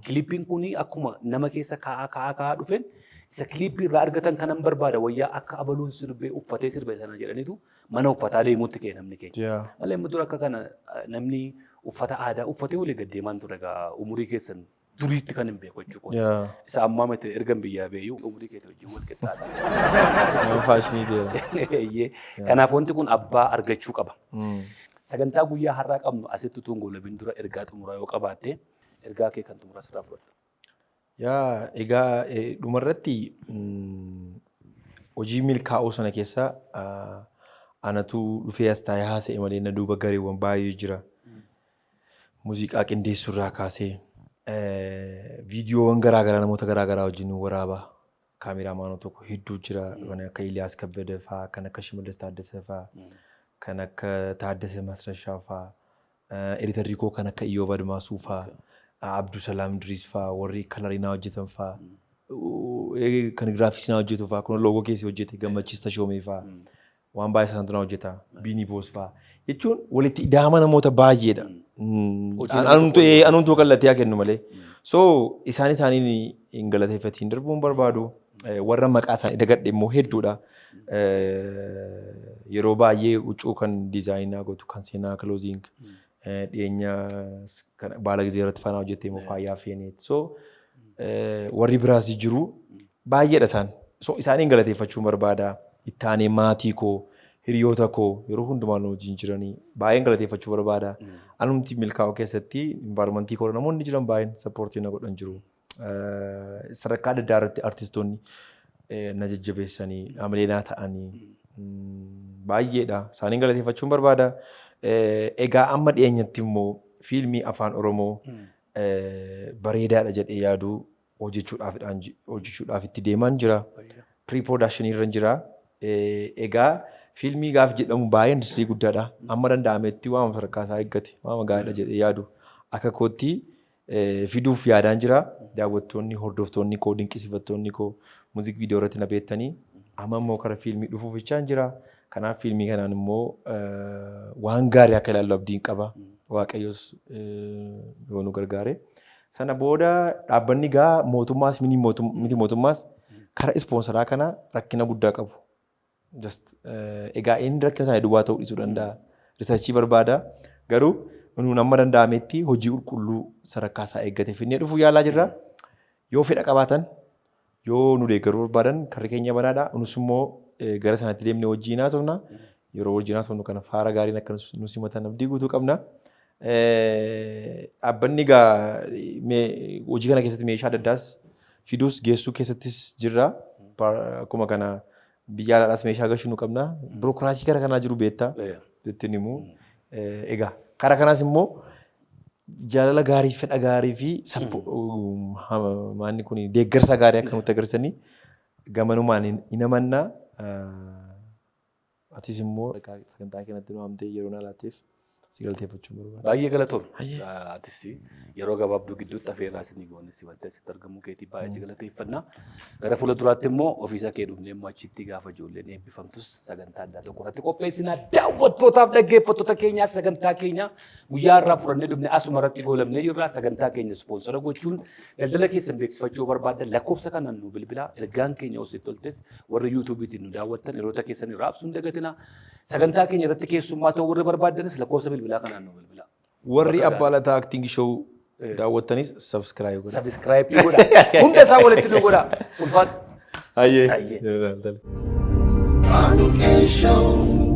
Kilippiin kuni akkuma nama keessa kaa'aa dhufeen isa kilippii irraa argatan kanan barbaada wayyaa akka abaluun sirbee uffatee sirbe sana jedhaniitu mana uffataa deemuutti ka'e namni keenya. Malee amma dura akka kana namni uffata aadaa uffatee walii gaddeemaan ture egaa umurii keessan duriitti kan hin beeku jechuudha. Isa ammaa miti erga biyyaa beeyu umurii keetti wajjin wal qixxaata. Faashinii deema. Kanaaf wanti kun abbaa argachuu qaba. Sagantaa guyyaa har'aa qabnu asitti tuun goolabiin dura ergaa xumuraa yoo qabaatte ergaa kee kan xumuraa sirraa fudhadha. Egaa dhumarratti hojii milkaa'uu sana keessa anatu dhufee as taa'ee haasa'e malee na duuba gareewwan baay'ee jira. Muuziqaa qindeessuurraa kaasee viidiyoowwan garaagaraa namoota garaagaraa wajjin waraabaa kaameraamaanoo tokko hedduu jira kan akka Iliyaas Kabbada fa'aa kan akka Shimallis Taaddasee fa'aa kan akka Taaddasee Masrashaa fa'aa editarrii koo kan akka Iyyoob Admaasuu fa'aa Abdusalaam Idriis fa'aa warri kalarinaa hojjetan fa'aa kan giraafiksii hojjetu fa'aa kun loogoo keessi hojjete Gammachiis Tashoomee fa'aa waan baay'ee sanatu hojjeta Biinii Boos fa'aa jechuun walitti ida'ama namoota baay'eedha. Anuuntuu kallattii haa kennu malee. So isaaniin hin galateeffatiin darbuun barbaadu. Warra maqaa isaanii dagadhe immoo hedduudha. Yeroo baay'ee huccuu kan diizaayinaa gootu kan seenaa kilooziing dhiyeenya baala gizee irratti faana hojjettee immoo faayyaa feeneeti. So warri biraas jiru baay'eedha isaan. So isaaniin galateeffachuun barbaada. Ittaanee maatii koo hiriyoota koo yeroo hundumaa nu wajjin jiranii baay'een galateeffachuu barbaada. Anumti milkaa'uu keessatti environmentii koo namoonni jiran baay'een sappoortii na godhan jiru. Sadarkaa adda addaa irratti artistoonni na jajjabeessanii amalee naa ta'anii baay'eedha. Isaaniin galateeffachuun barbaada. Egaa amma dhiyeenyatti immoo fiilmii afaan Oromoo bareedaadha jedhee yaadu hojjechuudhaaf itti deemaan jira. Pre-production irra jira. Egaa fiilmii gaaf jedhamu baay'een industrii guddaadha. Amma danda'ametti waan sadarkaa isaa eeggate waan gaariidha jedhee yaadu akka kootti fiduuf yaadaan jira. Daawwattoonni, hordoftoonni koo, dinqisiifattoonni koo muuziq viidiyoo irratti na beektanii amma immoo kara fiilmii dhufuuf jechaan jira. Kanaaf fiilmii kanaan immoo waan gaarii akka ilaallu abdiin qaba. Waaqayyos yoo nu gargaare. Sana booda dhaabbanni gaa mootummaas miti mootummaas kara ispoonsaraa kana rakkina guddaa qabu. Egaa inni rakkina isaanii duwwaa ta'uu dhiisuu danda'a. Risaachii barbaada. Garuu nuun amma danda'ametti hojii qulqulluu sadarkaa isaa eeggate finnee dhufuu yaalaa jirra. Yoo fedha qabaatan, yoo nu deeggaruu barbaadan karri keenya banaadha. Nus immoo gara sanatti deemnee wajjin haasofna. Yeroo wajjin haasofnu kana faara gaariin akka nu simatan abdii guutuu qabna. Dhaabbanni egaa hojii kana keessatti meeshaa adda addaas fiduus geessuu keessattis jirra. Akkuma kana biyya alaadhaas meeshaa gashuu nu qabna. Birookiraasii gara kanaa jiru beektaa jettiin immoo egaa karaa kanaas immoo jaalala gaarii, fedha gaarii fi maanni kun deeggarsa gaarii akka nutti agarsiisanii gamanumaan hin amannaa. Atis immoo sagantaa kanatti nu hamtee yeroo na laatteef si galateeffachuu barbaada. Baay'ee galatoom. Atis yeroo gabaabduu gidduutti afeerraa isinii goone si wanta asitti argamu keetii baay'ee si galateeffanna. Gara fuulduraatti immoo ofiisa kee dhufnee immoo achitti gaafa ijoolleen eebbifamtus sagantaa addaa tokko irratti qopheessinaa. Daawwattootaaf dhaggeeffattoota keenyaa sagantaa keenya guyyaa irraa fudhannee dhufnee asuma irratti goolabnee jirra. Sagantaa keenya ispoonsora gochuun daldala keessan beeksifachuu barbaaddan lakkoofsa kanaan nu bilbilaa. Ergaan keenya osoo toltes warra yuutuubiitiin nu daawwattan yeroota keessanii raabsuun dagatina. Sagantaa keenya irratti keessummaa ta'uu warra barbaaddanis lakkoofsa bilbilaa kanaan nu bilbilaa. Warri abbaa lataa acting show daawwattanis subscribe godha. Subscribe godha. Hunda isaa walitti nu godha. Ulfaata. Ayyee. Show.